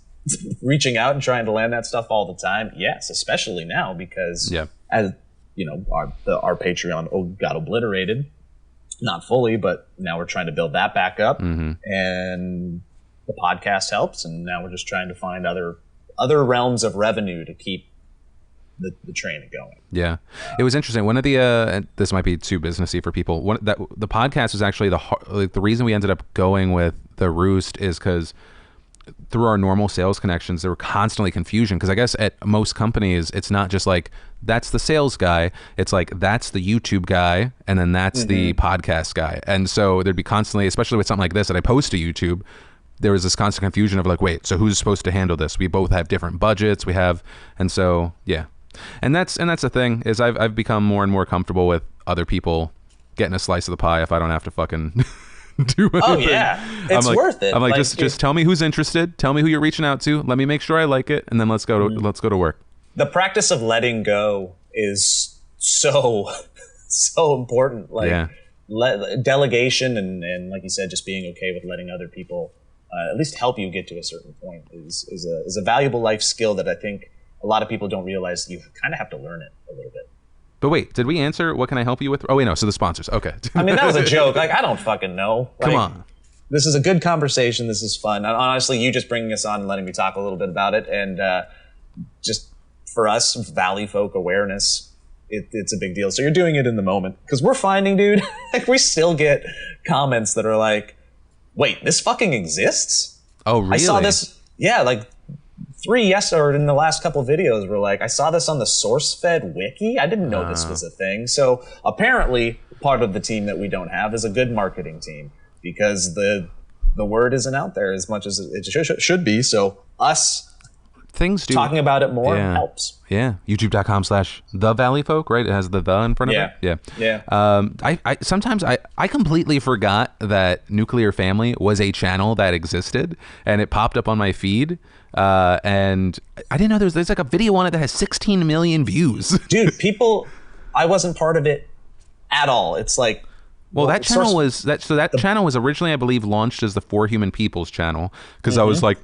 reaching out and trying to land that stuff all the time? Yes, especially now, because as our Patreon got obliterated, not fully, but now we're trying to build that back up, and the podcast helps, and now we're just trying to find other realms of revenue to keep the train going. Yeah, it was interesting. One of the this might be too businessy for people. The podcast was actually the reason we ended up going with the Roost is because through our normal sales connections, there were constantly confusion, because I guess at most companies, it's not just like, that's the sales guy. It's like, that's the YouTube guy, and then that's the podcast guy. And so there'd be constantly, especially with something like this that I post to YouTube, there was this constant confusion of like, wait, so who's supposed to handle this? We both have different budgets. And so, yeah. And that's the thing, is I've become more and more comfortable with other people getting a slice of the pie if I don't have to fucking do anything. Oh yeah, it's worth it. I'm like, just tell me who's interested. Tell me who you're reaching out to. Let me make sure I like it, and then let's go to work. The practice of letting go is so important. Delegation and like you said, just being okay with letting other people at least help you get to a certain point is a valuable life skill that I think a lot of people don't realize. You kind of have to learn it a little bit. But wait, did we answer what can I help you with? Oh wait, no. So the sponsors. Okay. I mean, that was a joke. I don't fucking know. Come on. This is a good conversation. This is fun. And honestly, you just bringing us on and letting me talk a little bit about it, and just for us, Valleyfolk awareness, it's a big deal. So you're doing it in the moment, because we're finding, dude, we still get comments that are like, "Wait, this fucking exists?" Oh, really? I saw this. Yeah, or in the last couple of videos were like, I saw this on the SourceFed wiki. I didn't know this was a thing. So apparently part of the team that we don't have is a good marketing team, because the word isn't out there as much as it should be. So us talking about it more helps. Yeah. YouTube.com/the Valleyfolk, right? It has the in front of it. Yeah. I sometimes I completely forgot that Nuclear Family was a channel that existed, and it popped up on my feed. And I didn't know there's like a video on it that has 16 million views. Dude, I wasn't part of it at all. It's like, well, that channel was originally, I believe, launched as the For Human People's channel, because I was like,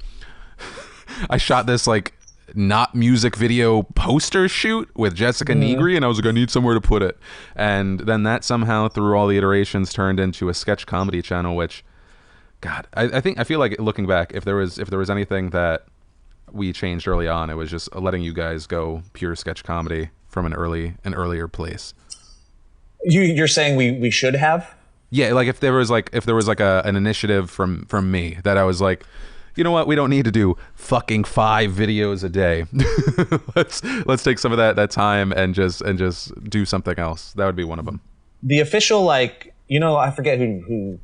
I shot this like not music video poster shoot with Jessica Negri, and I was like, I need somewhere to put it. And then that somehow, through all the iterations, turned into a sketch comedy channel, which, God, I feel like looking back, if there was anything that we changed early on, it was just letting you guys go pure sketch comedy from an earlier place. You're saying we should have? Yeah, like if there was an initiative from me that I was like, you know what, we don't need to do fucking 5 videos a day. let's take some of that time and just do something else. That would be one of them. The official, like, you know, I forget who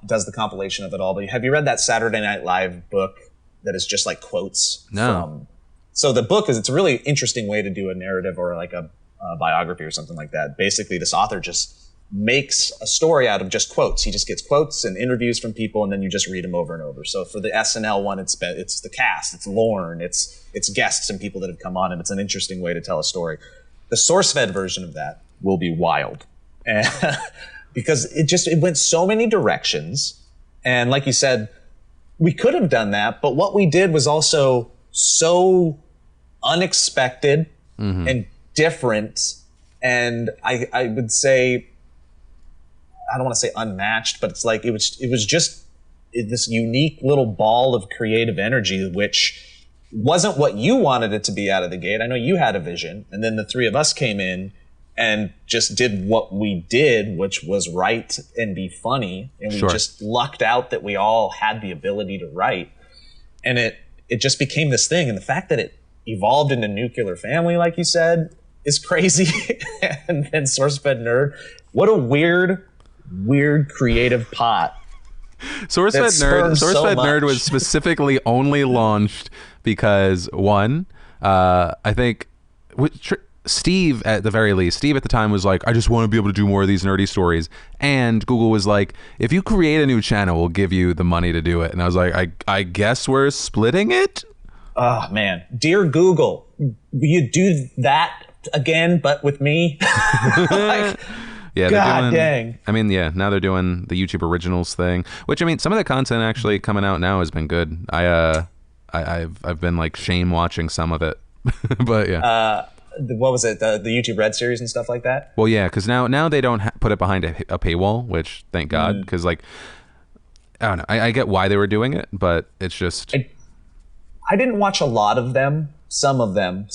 does the compilation of it all, but have you read that Saturday Night Live book that is just like quotes? No. So the book it's a really interesting way to do a narrative or like a biography or something like that. Basically, this author just makes a story out of just quotes. He just gets quotes and interviews from people, and then you just read them over and over. So for the SNL one, it's the cast, it's Lorne, it's guests and people that have come on, and it's an interesting way to tell a story. The SourceFed version of that will be wild, and because it went so many directions, and like you said, we could have done that, but what we did was also so unexpected and different, and I would say, I don't want to say unmatched, but it's like it was just this unique little ball of creative energy, which wasn't what you wanted it to be out of the gate. I know you had a vision, and then the three of us came in and just did what we did, which was write and be funny, and we just lucked out that we all had the ability to write, and it just became this thing. And the fact that it evolved into Nuclear Family, like you said, is crazy. And then SourceFed Nerd, what a weird creative pot. SourceFed Nerd was specifically only launched because one, I think Steve at the very least, Steve at the time was like, I just want to be able to do more of these nerdy stories, and Google was like, if you create a new channel, we'll give you the money to do it. And I was like, I guess we're splitting it. Oh man, dear Google, will you do that again, but with me? Like, yeah, God dang. I mean, yeah, now they're doing the YouTube Originals thing, which, I mean, some of the content actually coming out now has been good. I've been like shame watching some of it, but yeah. What was it? The YouTube Red series and stuff like that? Well, yeah, because now they don't put it behind a paywall, which thank God, because like, I don't know, I get why they were doing it, but it's just. I didn't watch a lot of them. Some of them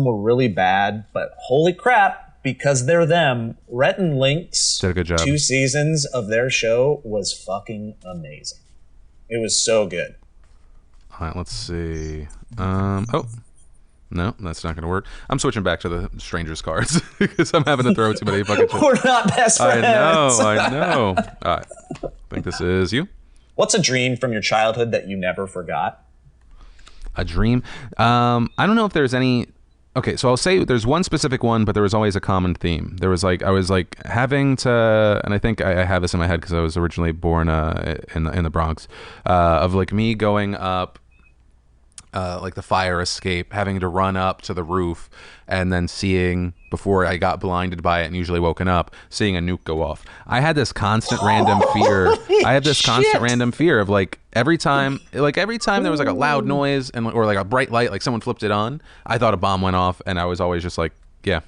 were really bad, but holy crap. Because they're them, Rhett and Link's did a good job. 2 seasons of their show was fucking amazing. It was so good. All right, let's see. Oh, no, that's not going to work. I'm switching back to the strangers cards because I'm having to throw too many fucking shit. We're not best friends. I know. All right, I think this is you. What's a dream from your childhood that you never forgot? A dream? I don't know if there's any. Okay, so I'll say there's one specific one, but there was always a common theme. There was like, I was like having to, and I think I have this in my head because I was originally born in the Bronx, of like me going up like the fire escape, having to run up to the roof, and then seeing, before I got blinded by it and usually woken up, seeing a nuke go off. I had this constant random fear. Constant random fear of like every time there was like a loud noise or like a bright light, like someone flipped it on, I thought a bomb went off, and I was always just like, yeah.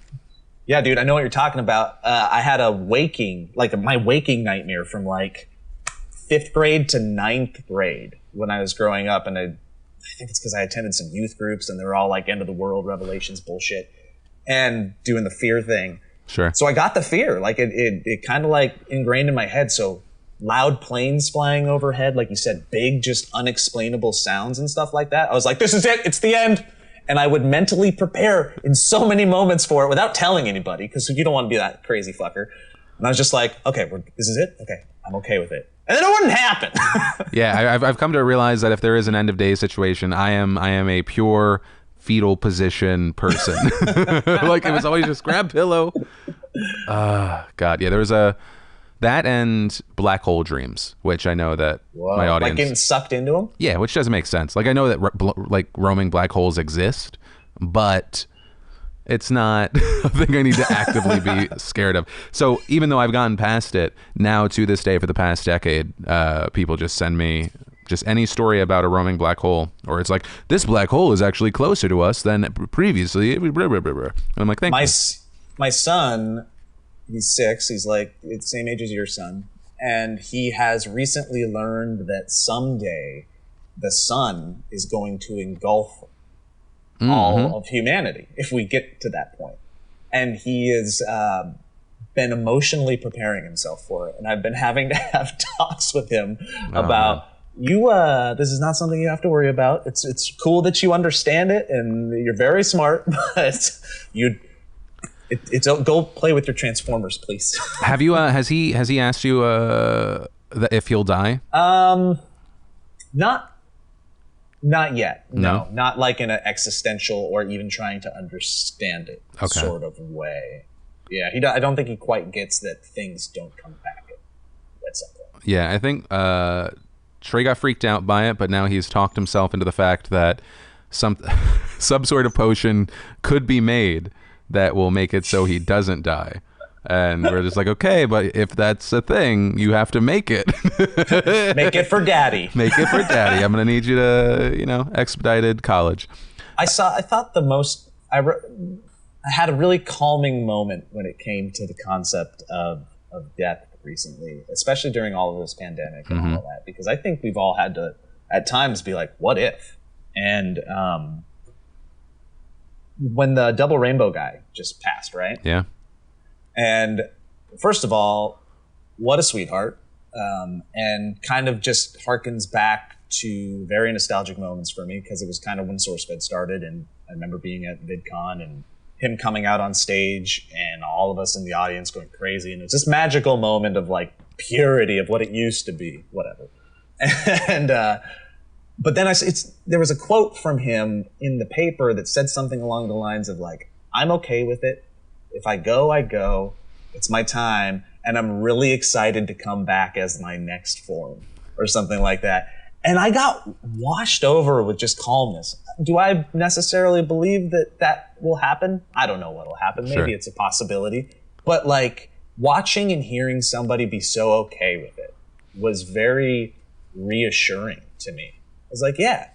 Yeah, dude, I know what you're talking about. I had my waking nightmare from like 5th grade to 9th grade when I was growing up, and I think it's because I attended some youth groups and they were all like end of the world revelations bullshit and doing the fear thing. Sure. So I got the fear, like it kind of like ingrained in my head. So loud planes flying overhead, like you said, big, just unexplainable sounds and stuff like that, I was like, this is it, it's the end. And I would mentally prepare in so many moments for it without telling anybody, because you don't want to be that crazy fucker. And I was just like, okay, this is it? Okay, I'm okay with it. And then it wouldn't happen. Yeah, I've come to realize that if there is an end of day situation, I am a pure fetal position person. Like, it was always just grab pillow. God, yeah, there was that and black hole dreams, which I know that my audience... Like getting sucked into them? Yeah, which doesn't make sense. Like, I know that like roaming black holes exist, but it's not a thing I need to actively be scared of. So even though I've gotten past it, now to this day for the past decade, people just send me just any story about a roaming black hole, or it's like, this black hole is actually closer to us than previously. And I'm like, thank you. My son... He's 6. He's like the same age as your son. And he has recently learned that someday the sun is going to engulf all of humanity if we get to that point. And he has been emotionally preparing himself for it. And I've been having to have talks with him about, this is not something you have to worry about. It's cool that you understand it and you're very smart, but it's go play with your Transformers, please. Have you? Has he asked you if he'll die? Not yet. No, not like in an existential or even trying to understand it sort of way. Yeah, I don't think he quite gets that things don't come back at some point. Yeah, I think Trey got freaked out by it, but now he's talked himself into the fact that some sort of potion could be made that will make it so he doesn't die. And we're just like, okay, but if that's a thing, you have to make it. Make it for daddy. Make it for daddy. I'm going to need you to, expedited college. I thought I had a really calming moment when it came to the concept of death recently, especially during all of this pandemic and all of that, because I think we've all had to, at times, be like, what if? And, when the Double Rainbow guy just passed, right? Yeah. And first of all, what a sweetheart. And kind of just harkens back to very nostalgic moments for me, because it was kind of when SourceFed started, and I remember being at VidCon and him coming out on stage and all of us in the audience going crazy. And it's this magical moment of like purity of what it used to be, whatever. And, but then there was a quote from him in the paper that said something along the lines of like, I'm okay with it. If I go, I go. It's my time. And I'm really excited to come back as my next form, or something like that. And I got washed over with just calmness. Do I necessarily believe that will happen? I don't know what will happen. Maybe it's a possibility. But like, watching and hearing somebody be so okay with it was very reassuring to me. I was like, yeah.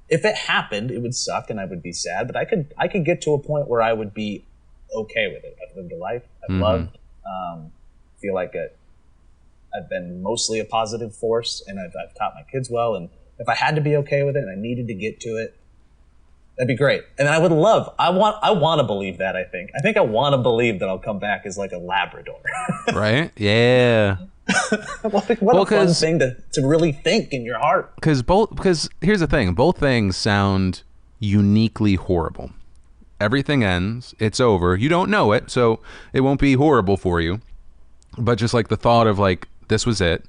If it happened, it would suck and I would be sad, but I could get to a point where I would be okay with it. I've lived a life. I've loved. Feel like I've been mostly a positive force, and I've taught my kids well. And if I had to be okay with it and I needed to get to it, that'd be great. And I want to believe that. I think I want to believe that I'll come back as like a Labrador. Right? Yeah. what a fun thing to really think in your heart. Because here's the thing, both things sound uniquely horrible. Everything ends, it's over, you don't know it, so it won't be horrible for you, but just like the thought of like, this was it,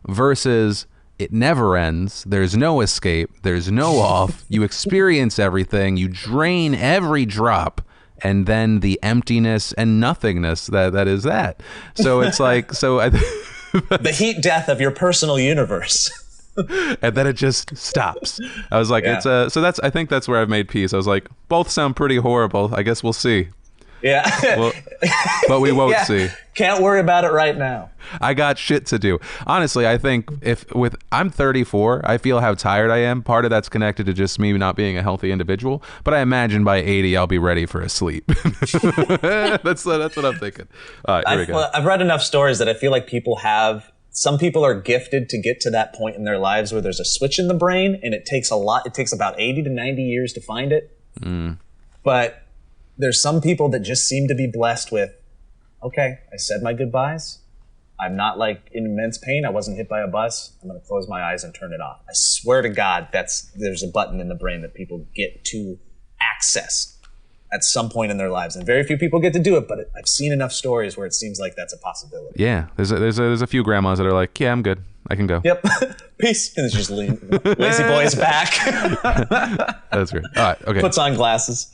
versus it never ends, there's no escape, there's no off, you experience everything, you drain every drop, and then the emptiness and nothingness that is that. So it's like, the heat death of your personal universe. And then it just stops. I was like, I think that's where I've made peace. I was like, both sound pretty horrible. I guess we'll see. Yeah. But we won't see. Can't worry about it right now. I got shit to do. Honestly, I think I'm 34, I feel how tired I am. Part of that's connected to just me not being a healthy individual. But I imagine by 80, I'll be ready for a sleep. That's what I'm thinking. All right, here we go. I've read enough stories that I feel like some people are gifted to get to that point in their lives where there's a switch in the brain, and it takes about 80 to 90 years to find it. But there's some people that just seem to be blessed with, okay, I said my goodbyes. I'm not like in immense pain. I wasn't hit by a bus. I'm going to close my eyes and turn it off. I swear to God, there's a button in the brain that people get to access at some point in their lives, and very few people get to do it. But I've seen enough stories where it seems like that's a possibility. Yeah, there's a few grandmas that are like, yeah, I'm good. I can go. Yep. Peace. And it's just lazy boy's back. That's great. All right. Okay. Puts on glasses.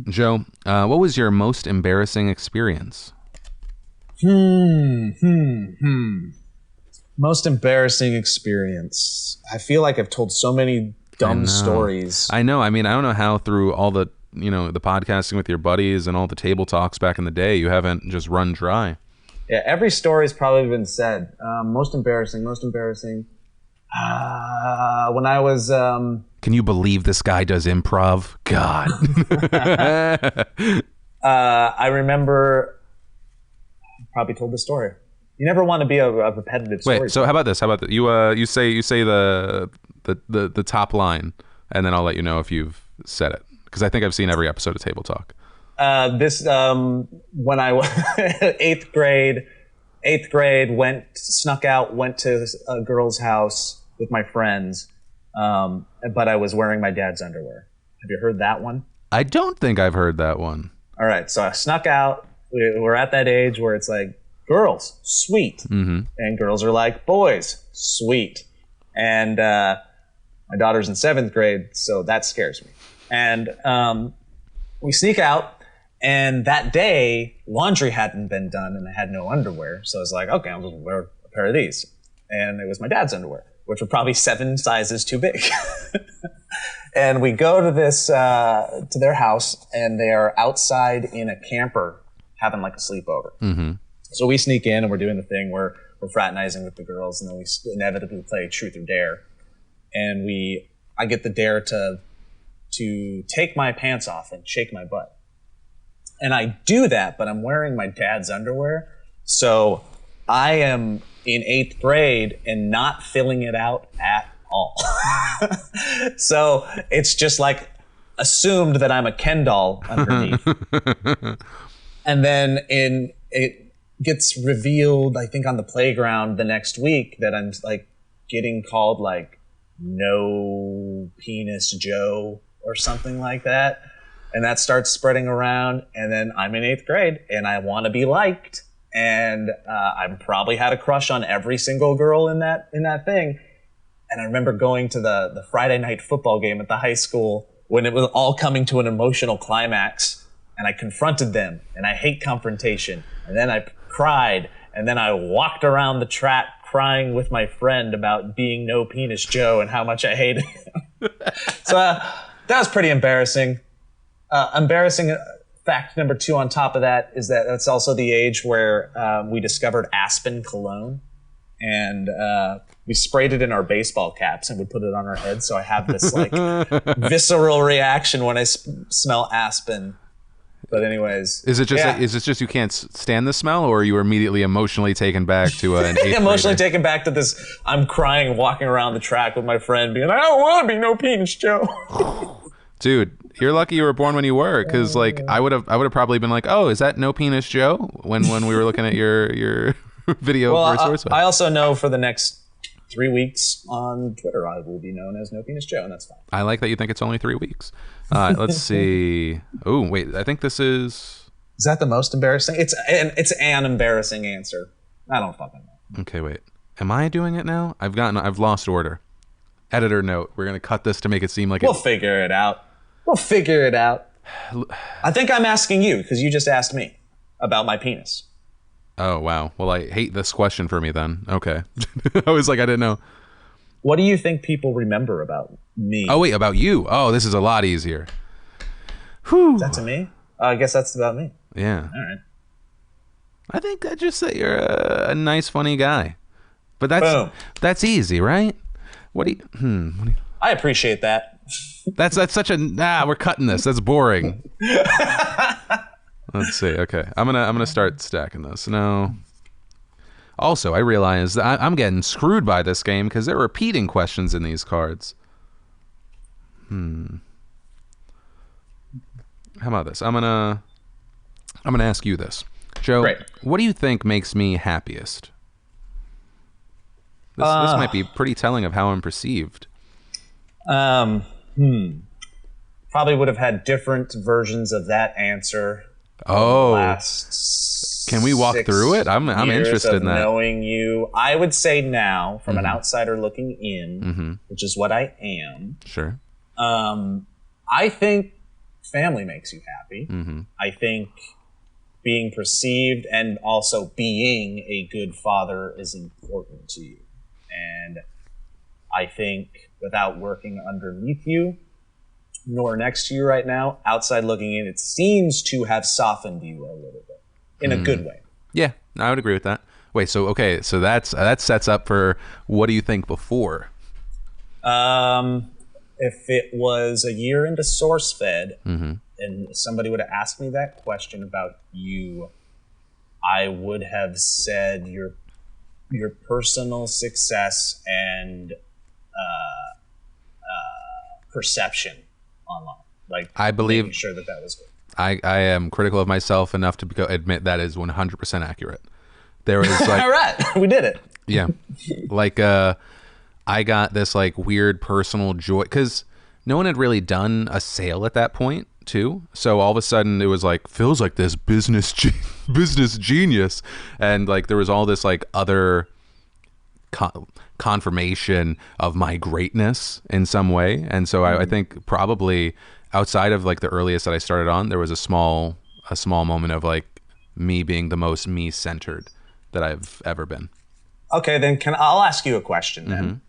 Joe, what was your most embarrassing experience? Most embarrassing experience. I feel like I've told so many dumb stories. I know. I mean, I don't know how through all the, the podcasting with your buddies and all the table talks back in the day, you haven't just run dry. Yeah, every story's probably been said. Most embarrassing. When I was... Can you believe this guy does improv? God. I remember... I probably told the story. You never want to be a repetitive story. Wait, so how about this? You say the top line, and then I'll let you know if you've said it, because I think I've seen every episode of Table Talk. When I was eighth grade, snuck out, went to a girl's house with my friends, but I was wearing my dad's underwear. Have you heard that one? I don't think I've heard that one. All right, so I snuck out. We're at that age where it's like, girls, sweet. Mm-hmm. And girls are like, boys, sweet. And my daughter's in 7th grade, so that scares me. And we sneak out. And that day, laundry hadn't been done, and I had no underwear. So I was like, okay, I'll just wear a pair of these. And it was my dad's underwear, which were probably 7 sizes too big. And we go to to their house, and they are outside in a camper having like a sleepover. Mm-hmm. So we sneak in, and we're doing the thing where we're fraternizing with the girls, and then we inevitably play Truth or Dare. And I get the dare to take my pants off and shake my butt. And I do that, but I'm wearing my dad's underwear. So I am in 8th grade and not filling it out at all. So it's just like assumed that I'm a Ken doll underneath. And then it gets revealed, I think, on the playground the next week that I'm like getting called like No Penis Joe or something like that. And that starts spreading around, and then I'm in 8th grade, and I want to be liked, and I probably had a crush on every single girl in that thing. And I remember going to the Friday night football game at the high school when it was all coming to an emotional climax, and I confronted them, and I hate confrontation. And then I cried, and then I walked around the track crying with my friend about being No Penis Joe and how much I hated him. So that was pretty embarrassing. Embarrassing fact number 2 on top of that is that that's also the age where we discovered Aspen cologne, and we sprayed it in our baseball caps and would put it on our heads. So I have this like visceral reaction when I smell Aspen. But anyways, is it just you can't stand the smell, or are you immediately emotionally taken back to an 8th emotionally grader? Taken back to this? I'm crying, walking around the track with my friend, being like, I don't want to be No Penis Joe. Dude, you're lucky you were born when you were, because like I would have probably been like, oh, is that No Penis Joe? When we were looking at your video for SourceFed. I also know for the next 3 weeks on Twitter, I will be known as No Penis Joe, and that's fine. I like that you think it's only 3 weeks. Let's see. Oh, wait, I think this is... Is that the most embarrassing? It's an embarrassing answer. I don't fucking know. Okay, wait. Am I doing it now? I've lost order. Editor note. We're going to cut this to make it seem like We'll figure it out. I think I'm asking you, because you just asked me about my penis. Oh, wow. Well, I hate this question for me then. Okay. I was like, I didn't know. What do you think people remember about me? Oh, wait, about you. Oh, this is a lot easier. Whew. Is that to me? I guess that's about me. Yeah. All right. I think that just that you're a nice, funny guy. But that's easy, right? What do you... I appreciate that. That's such a... we're cutting this. That's boring. Let's see. Okay. I'm gonna start stacking this. No. Also, I realize that I'm getting screwed by this game because there are repeating questions in these cards. How about this? I'm gonna ask you this, Joe. Great. What do you think makes me happiest? This might be pretty telling of how I'm perceived. Probably would have had different versions of that answer. Oh, last can we walk through it? I'm interested in that. Knowing you, I would say now, from an outsider looking in, which is what I am. Sure. I think family makes you happy. I think being perceived and also being a good father is important to you. And I think without working underneath you, nor next to you right now, outside looking in, it seems to have softened you a little bit in a good way. Yeah, I would agree with that. Wait, so okay, so that sets up for what do you think before? If it was a year into SourceFed and somebody would have asked me that question about you, I would have said your personal success and perception online. Like, I believe, making sure that was good. I am critical of myself enough to admit that is 100% accurate. There was like, all right, we did it. Yeah, like I got this like weird personal joy because no one had really done a sale at that point too. So all of a sudden it was like feels like this business genius, and like there was all this like other confirmation of my greatness in some way. And so I think probably outside of like the earliest that I started on, there was a small moment of like me being the most me centered that I've ever been. Okay, then I'll ask you a question then.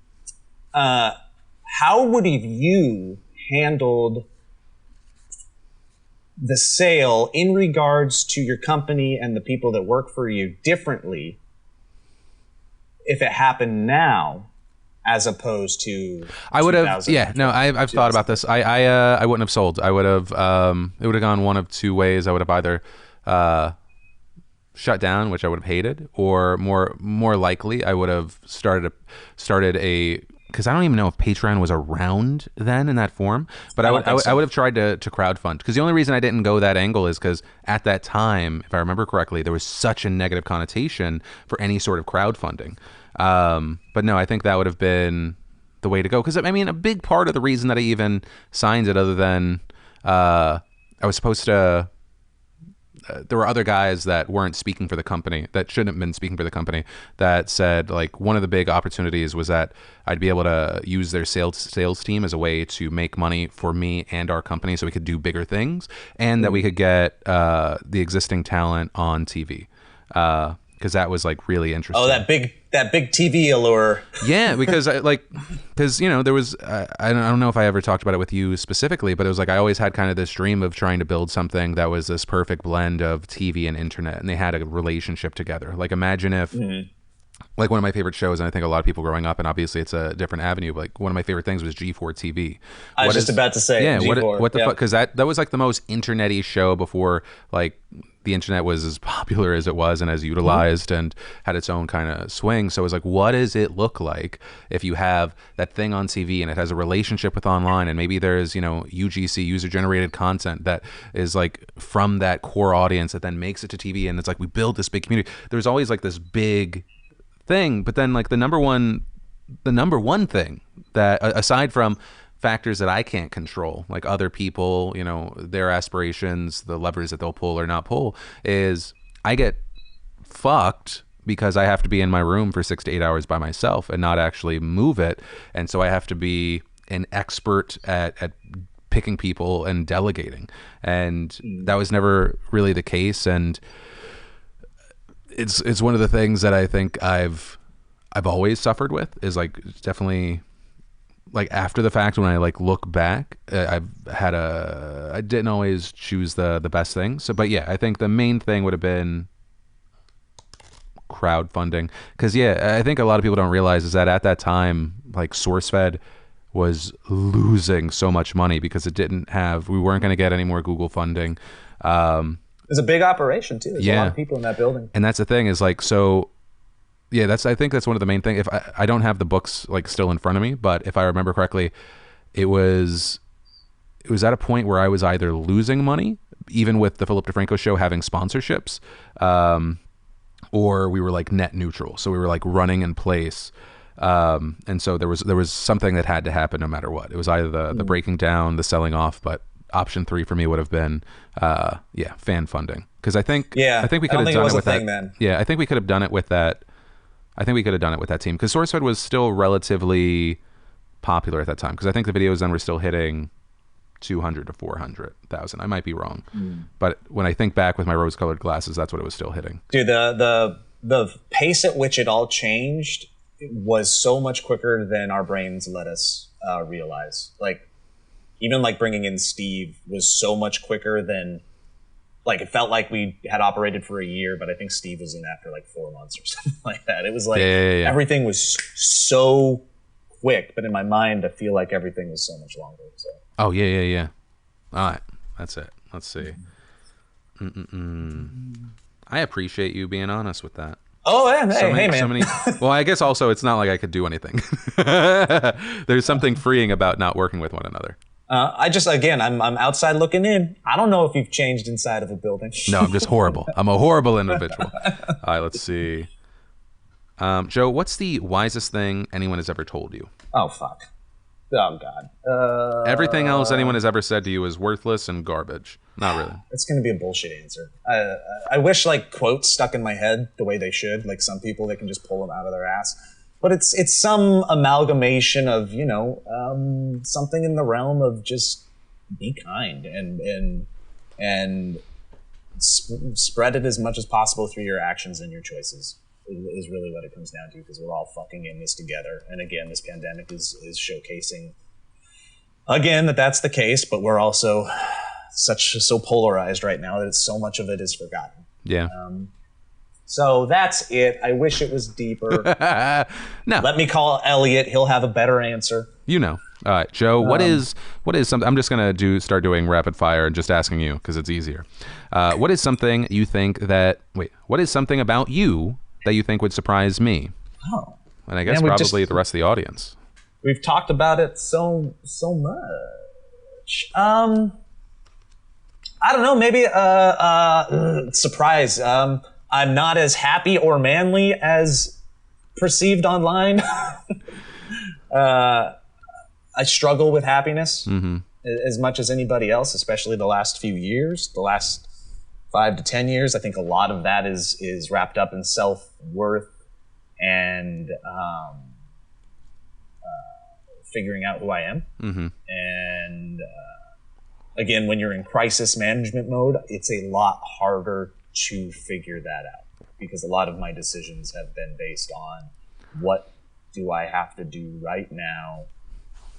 How would have you handled the sale in regards to your company and the people that work for you differently if it happened now as opposed to I would have I've thought about this. I wouldn't have sold. I would have it would have gone one of two ways. I would have either shut down, which I would have hated, or more likely I would have started a because I don't even know if Patreon was around then in that form, but I would have tried to crowdfund, because the only reason I didn't go that angle is because at that time, if I remember correctly, there was such a negative connotation for any sort of crowdfunding. But no, I think that would have been the way to go, because I mean, a big part of the reason that I even signed it, other than I was supposed to there were other guys that weren't speaking for the company, that shouldn't have been speaking for the company, that said like one of the big opportunities was that I'd be able to use their sales team as a way to make money for me and our company, so we could do bigger things, and that we could get the existing talent on TV, because that was like really interesting. Oh, that big TV allure. Yeah, because you know, there was I don't know if I ever talked about it with you specifically, but it was like I always had kind of this dream of trying to build something that was this perfect blend of TV and internet, and they had a relationship together. Like imagine if like one of my favorite shows, and I think a lot of people growing up, and obviously it's a different avenue, but like one of my favorite things was G4 TV. I was just about to say, yeah, G4. what the fuck? Because that was like the most internet-y show before like the internet was as popular as it was and as utilized and had its own kind of swing. So it was like, what does it look like if you have that thing on TV and it has a relationship with online, and maybe there's, you know, UGC, user generated content, that is like from that core audience that then makes it to TV, and it's like we build this big community. There's always like this big thing, but then like the number one thing that, aside from factors that I can't control, like other people, you know, their aspirations, the levers that they'll pull or not pull, is I get fucked because I have to be in my room for 6 to 8 hours by myself and not actually move it. And so I have to be an expert at picking people and delegating. And that was never really the case. And it's one of the things that I think I've always suffered with, is like definitely like after the fact, when I like look back, I didn't always choose the best thing. So, but yeah, I think the main thing would have been crowdfunding, because yeah, I think a lot of people don't realize is that at that time, like SourceFed was losing so much money because we weren't going to get any more Google funding. It's a big operation too. There's a lot of people in that building. And that's the thing, is like, so yeah, I think that's one of the main things. If I don't have the books like still in front of me, but if I remember correctly, it was at a point where I was either losing money, even with the Philip DeFranco show having sponsorships, or we were like net neutral. So we were like running in place. And so there was something that had to happen no matter what. It was either the breaking down, the selling off, but option 3 for me would have been fan funding, because I think we could have done it with that. Then. Yeah, I think we could have done it with that. I think we could have done it with that team, because SourceFed was still relatively popular at that time, because I think the videos then were still hitting 200 to 400,000. I might be wrong, but when I think back with my rose-colored glasses, that's what it was still hitting. Dude, the pace at which it all changed was so much quicker than our brains let us realize. Like, even like bringing in Steve was so much quicker than, like, it felt like we had operated for a year, but I think Steve was in after like 4 months or something like that. It was like everything was so quick, but in my mind, I feel like everything was so much longer. So. Oh, yeah. All right. That's it. Let's see. I appreciate you being honest with that. Oh, yeah. Hey, man. Well, I guess also it's not like I could do anything. There's something freeing about not working with one another. I'm outside looking in. I don't know if you've changed inside of a building. No, I'm just horrible. I'm a horrible individual. All right, let's see. Joe, what's the wisest thing anyone has ever told you? Oh, fuck. Oh, God. Everything else anyone has ever said to you is worthless and garbage. Not really. It's going to be a bullshit answer. I wish, like, quotes stuck in my head the way they should. Like, some people, they can just pull them out of their ass. But it's some amalgamation of, something in the realm of just be kind and spread it as much as possible through your actions and your choices is really what it comes down to, because we're all fucking in this together. And again, this pandemic is showcasing again that's the case, but we're also so polarized right now that so much of it is forgotten. Yeah. So that's it. I wish it was deeper. No. Let me call Elliott. He'll have a better answer. All right, Joe, what is something? I'm just going to start doing rapid fire and just asking you because it's easier. What is something you think what is something about you that you think would surprise me? Oh. And I guess probably the rest of the audience. We've talked about it so much. I don't know, maybe surprise. I'm not as happy or manly as perceived online. I struggle with happiness as much as anybody else, especially the last few years, the last 5 to 10 years. I think a lot of that is wrapped up in self-worth and figuring out who I am. And again, when you're in crisis management mode, it's a lot harder to figure that out, because a lot of my decisions have been based on what do I have to do right now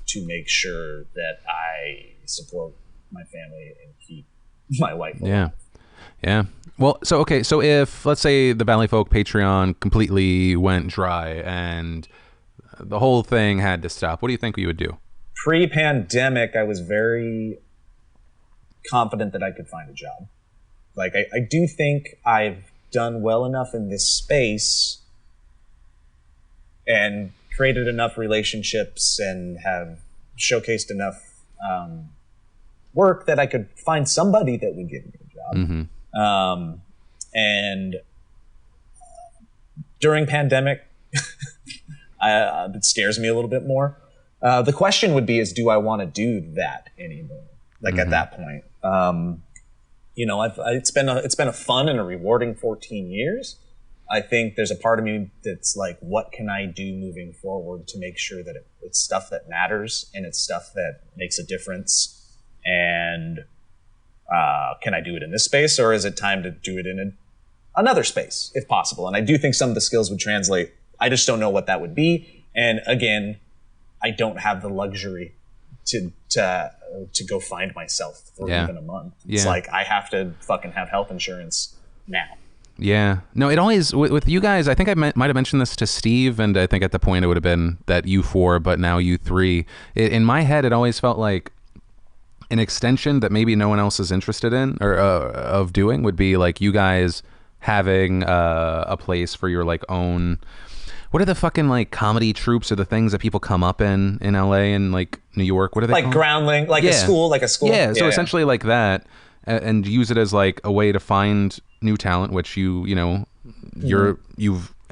to make sure that I support my family and keep my wife alive. Yeah. Well, so if, let's say, the Valleyfolk Patreon completely went dry and the whole thing had to stop, what do you think we would do? Pre-pandemic, I was very confident that I could find a job. Like, I do think I've done well enough in this space and created enough relationships and have showcased enough work that I could find somebody that would give me a job. And during pandemic, it scares me a little bit more. The question would be do I want to do that anymore? Like at that point, it's been a fun and a rewarding 14 years. I think there's a part of me that's like, what can I do moving forward to make sure that it's stuff that matters and it's stuff that makes a difference? And can I do it in this space, or is it time to do it in another space if possible? And I do think some of the skills would translate. I just don't know what that would be. And again, I don't have the luxury to go find myself for even a month. It's like I have to fucking have health insurance now. Yeah. No, it always, with you guys, I think I might have mentioned this to Steve, and I think at the point it would have been that you 4, but now you 3. In my head, it always felt like an extension that maybe no one else is interested in or of doing would be like you guys having a place for your like own. What are the fucking like comedy troupes or the things that people come up in LA and like New York? What are they like called? Groundling, like a school. Yeah. So essentially like that, and use it as like a way to find new talent, which you've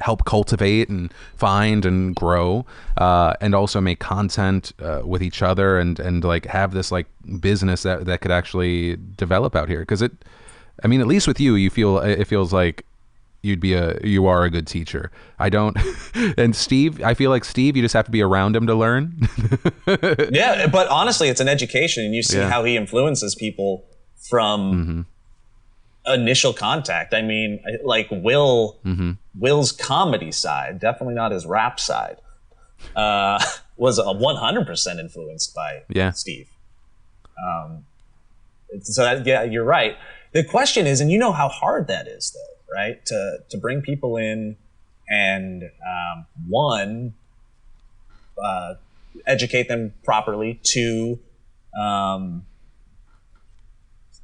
help cultivate and find and grow, and also make content with each other, and like have this like business that could actually develop out here. Because I mean, at least with you, it feels like you are a good teacher. I don't. And Steve, I feel like Steve, you just have to be around him to learn. Yeah, but honestly, it's an education, and you see how he influences people from initial contact. I mean, like Will's comedy side, definitely not his rap side, was 100% influenced by Steve. So you're right. The question is, and you know how hard that is, though, right? To bring people in and educate them properly, two,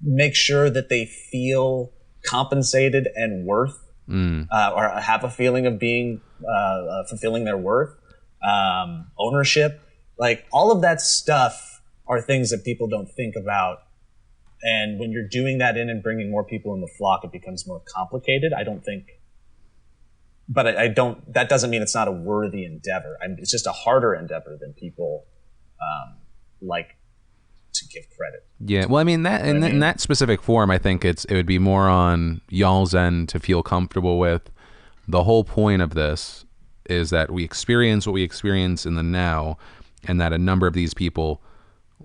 make sure that they feel compensated and worth, or have a feeling of being fulfilling their worth, ownership. Like, all of that stuff are things that people don't think about. And when you're doing that and bringing more people in the flock, it becomes more complicated. I don't think, but I don't, that doesn't mean it's not a worthy endeavor. It's just a harder endeavor than people like to give credit. Yeah, well, I mean, that in that specific form, I think it would be more on y'all's end to feel comfortable with. The whole point of this is that we experience what we experience in the now, and that a number of these people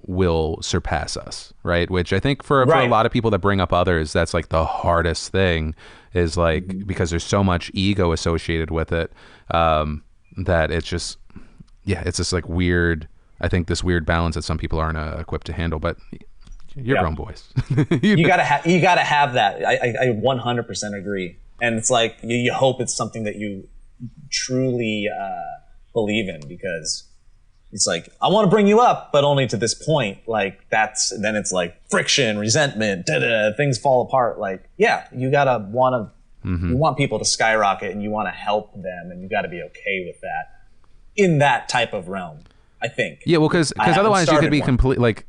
will surpass us, right? Which I think for a lot of people that bring up others, that's like the hardest thing, is like, because there's so much ego associated with it, that it's just, it's just like weird. I think this weird balance that some people aren't equipped to handle, but you're grown boys. you gotta have that. I 100% agree. And it's like, you hope it's something that you truly believe in, because it's like, I want to bring you up, but only to this point. Like, then it's like friction, resentment, things fall apart. Like, you gotta you want people to skyrocket, and you want to help them, and you got to be okay with that in that type of realm, I think. Yeah, well, because otherwise you could be complete, like,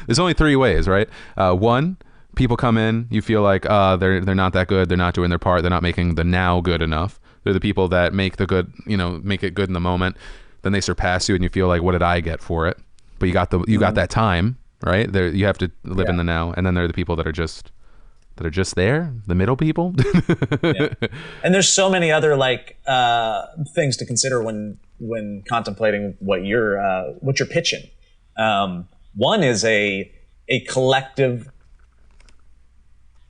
there's only three ways, right? One, people come in, you feel like they're not that good, they're not doing their part, they're not making the now good enough. They're the people that make the good, make it good in the moment. Then they surpass you, and you feel like, what did I get for it? But you got that time, right? There, you have to live in the now. And then there are the people that are just there, the middle people. And there's so many other like things to consider when contemplating what you're pitching. One is a collective,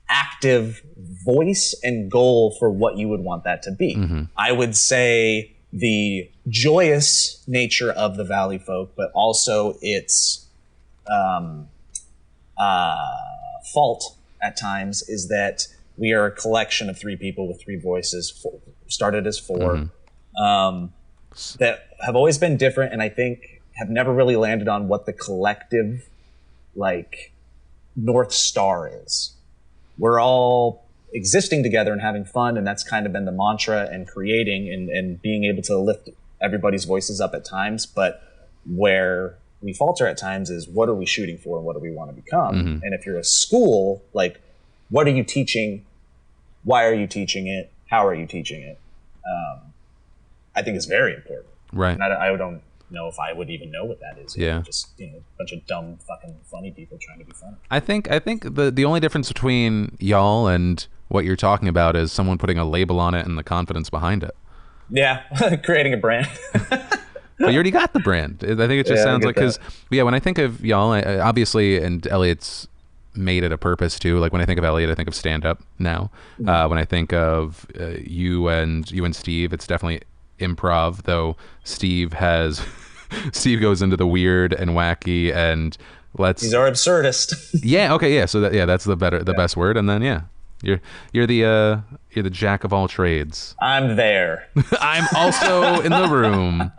active voice and goal for what you would want that to be. I would say the joyous nature of the Valleyfolk, but also its fault at times, is that we are a collection of three people with three voices, started as four, that have always been different, and I think have never really landed on what the collective, like, North Star is. We're all existing together and having fun, and that's kind of been the mantra, and creating and being able to lift everybody's voices up at times. But where we falter at times is, what are we shooting for and what do we want to become? And if you're a school, like, what are you teaching? Why are you teaching it? How are you teaching it? I think it's very important. Right. And I don't know if I would even know what that is. Yeah. Just, a bunch of dumb fucking funny people trying to be funny. I think the only difference between y'all and what you're talking about is someone putting a label on it and the confidence behind it. Yeah. Creating a brand. But you already got the brand. I think it just sounds like, because when I think of y'all, obviously, and Elliott's made it a purpose too. Like, when I think of Elliott, I think of stand up now. When I think of you and Steve, it's definitely improv, though Steve goes into the weird and wacky, and he's our absurdist. So that's the best word. And then you're the jack of all trades. I'm there. I'm also in the room.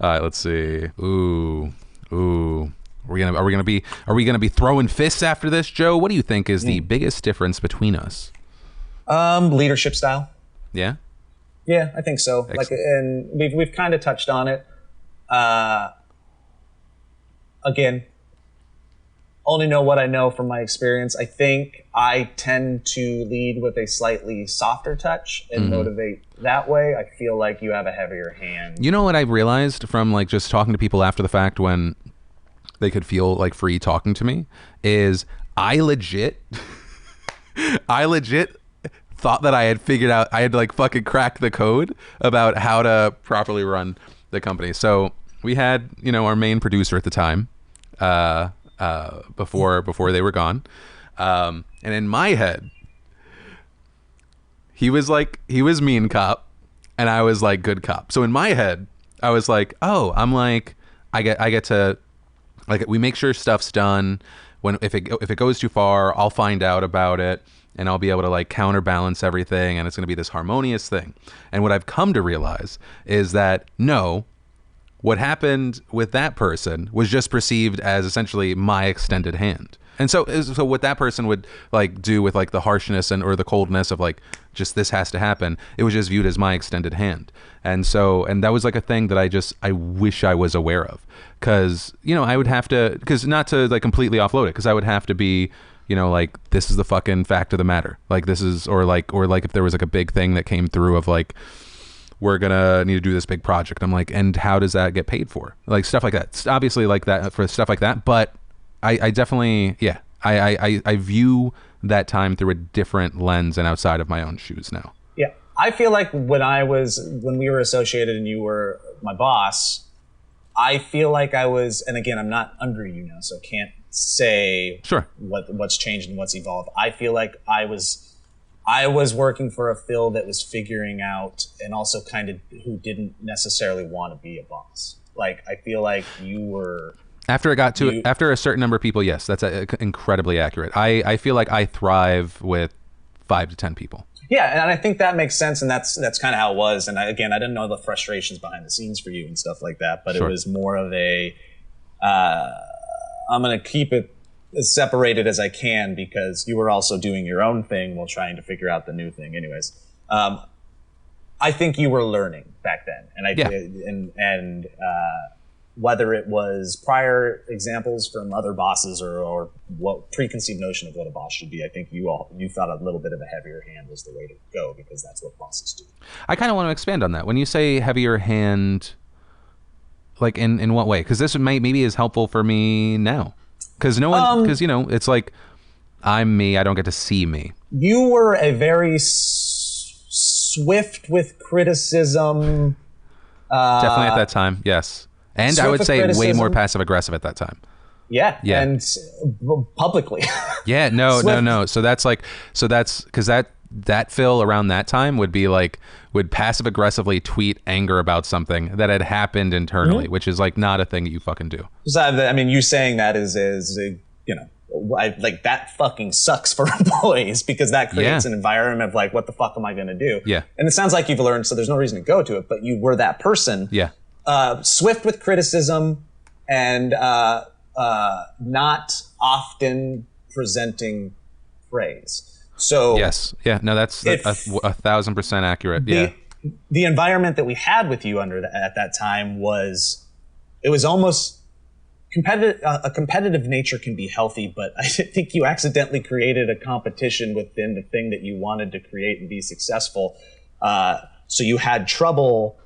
All right, let's see. Ooh. Are we gonna be throwing fists after this, Joe? What do you think is the biggest difference between us? Leadership style. Yeah. Yeah, I think so. Excellent. Like, and we've kind of touched on it. Again, only know what I know from my experience. I think I tend to lead with a slightly softer touch and motivate that way. I feel like you have a heavier hand. You know what I realized from like just talking to people after the fact when they could feel like free talking to me is I legit thought that I had figured out, I had like fucking cracked the code about how to properly run the company. So we had, you know, our main producer at the time, before they were gone. And in my head, he was mean cop and I was like good cop. So in my head, I was like, oh, I'm like, I get to, like, we make sure stuff's done. If it goes too far, I'll find out about it and I'll be able to like counterbalance everything and it's going to be this harmonious thing. And what I've come to realize is that no, what happened with that person was just perceived as essentially my extended hand. And so what that person would like do with like the harshness or the coldness of like, just this has to happen, it was just viewed as my extended hand. And that was like a thing that I wish I was aware of. Cause, you know, I would have to, cause not to like completely offload it, cause I would have to be, you know, like, this is the fucking fact of the matter. Like this is, or like if there was like a big thing that came through of like, we're gonna need to do this big project. I'm like, and how does that get paid for? Like stuff like that. It's obviously like that for stuff like that. But I definitely, yeah, I view that time through a different lens and outside of my own shoes now. Yeah. I feel like when we were associated and you were my boss, I feel like I was, and again, I'm not under you now, so I can't say sure what's changed and what's evolved. I feel like I was working for a Phil that was figuring out and also kind of who didn't necessarily want to be a boss. Like, I feel like you were... After a certain number of people, yes, that's incredibly accurate. I feel like I thrive with 5 to 10 people. Yeah, and I think that makes sense, and that's kind of how it was. And I didn't know the frustrations behind the scenes for you and stuff like that, but sure. It was more of a, I'm going to keep it as separated as I can because you were also doing your own thing while trying to figure out the new thing. Anyways, I think you were learning back then, and whether it was prior examples from other bosses or what preconceived notion of what a boss should be, I think you thought a little bit of a heavier hand was the way to go because that's what bosses do. I kind of want to expand on that. When you say heavier hand, like in what way? Because this maybe is helpful for me now. Because no one, because you know, it's like I'm me. I don't get to see me. You were a very swift with criticism. Definitely at that time, yes. And I would say way more passive aggressive at that time. Yeah. And publicly. Yeah, no. So that's because that Phil around that time would passive aggressively tweet anger about something that had happened internally, which is like not a thing that you fucking do. So, I mean, you saying that is you know, like that fucking sucks for employees because that creates an environment of like, what the fuck am I going to do? Yeah. And it sounds like you've learned, so there's no reason to go to it, but you were that person. Yeah. Swift with criticism and not often presenting praise. So yes, yeah, no, that's 1,000% accurate. The environment that we had with you at that time was almost competitive. A competitive nature can be healthy, but I think you accidentally created a competition within the thing that you wanted to create and be successful. So you had trouble,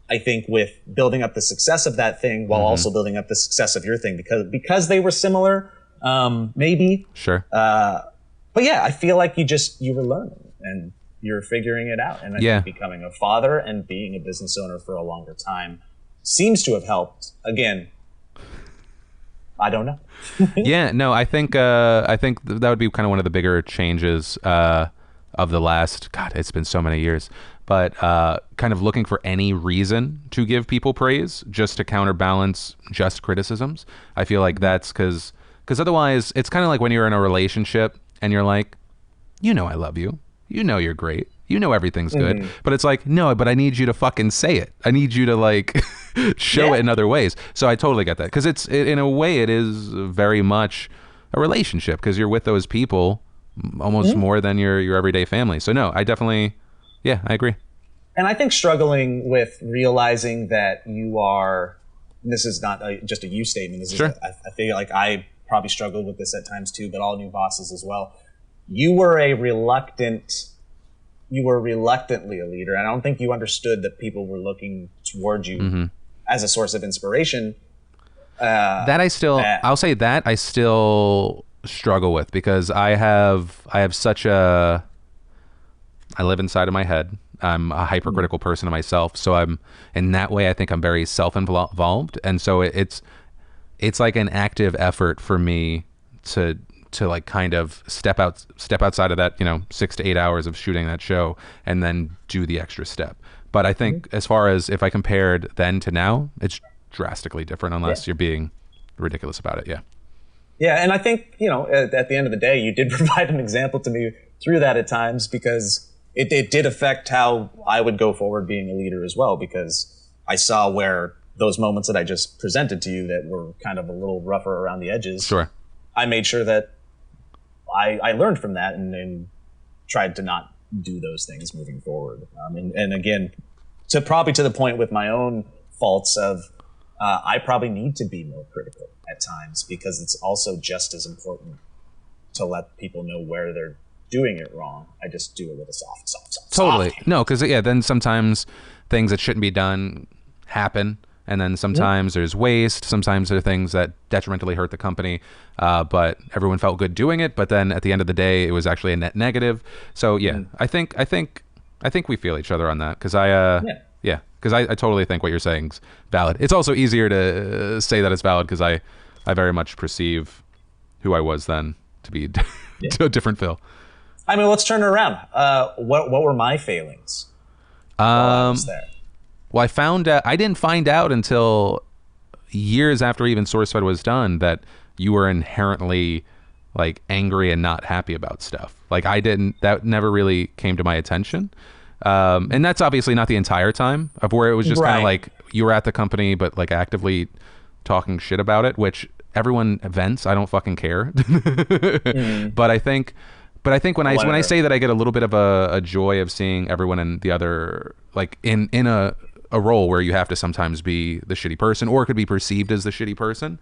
I think, with building up the success of that thing while also building up the success of your thing because they were similar, maybe. Sure. But yeah, I feel like you were learning and you're figuring it out. And I think becoming a father and being a business owner for a longer time seems to have helped. Again, I don't know. Yeah, no, I think that would be kind of one of the bigger changes of the last, God, it's been so many years. But kind of looking for any reason to give people praise just to counterbalance just criticisms. I feel like that's because otherwise it's kind of like when you're in a relationship and you're like, you know, I love you. You know, you're great. You know, everything's good. But it's like, no, but I need you to fucking say it. I need you to like show it in other ways. So I totally get that. Because in a way, it is very much a relationship because you're with those people almost more than your everyday family. So no, I definitely... Yeah, I agree. And I think struggling with realizing that you are, and this is not just a you statement, this is, I feel like probably struggled with this at times too, but all new bosses as well. You were reluctantly a leader. And I don't think you understood that people were looking towards you as a source of inspiration. I'll say that I still struggle with, because I have such I live inside of my head. I'm a hypercritical person of myself. So I'm, in that way, I think I'm very self-involved. And so it's like an active effort for me to like kind of step outside of that, 6 to 8 hours of shooting that show and then do the extra step. But I think as far as if I compared then to now, it's drastically different, unless you're being ridiculous about it. Yeah, and I think, at the end of the day, you did provide an example to me through that at times, because it did affect how I would go forward being a leader as well, because I saw where those moments that I just presented to you that were kind of a little rougher around the edges. Sure. I made sure that I learned from that and tried to not do those things moving forward. And again, probably to the point with my own faults of I probably need to be more critical at times, because it's also just as important to let people know where they're doing it wrong. I just do it with a soft. Totally. No, because then sometimes things that shouldn't be done happen. And then sometimes there's waste. Sometimes there are things that detrimentally hurt the company, but everyone felt good doing it. But then at the end of the day, it was actually a net negative. So I think we feel each other on that, because because I totally think what you're saying is valid. It's also easier to say that it's valid because I very much perceive who I was then to be to a different Phil. I mean, let's turn it around. What were my failings while I was there? Well, I didn't find out until years after even SourceFed was done that you were inherently like angry and not happy about stuff. Like that never really came to my attention. And that's obviously not the entire time of where it was just kind of like you were at the company, but like actively talking shit about it, which everyone vents. I don't fucking care. But I think when I say that I get a little bit of a joy of seeing everyone in the other, like in a role where you have to sometimes be the shitty person, or it could be perceived as the shitty person,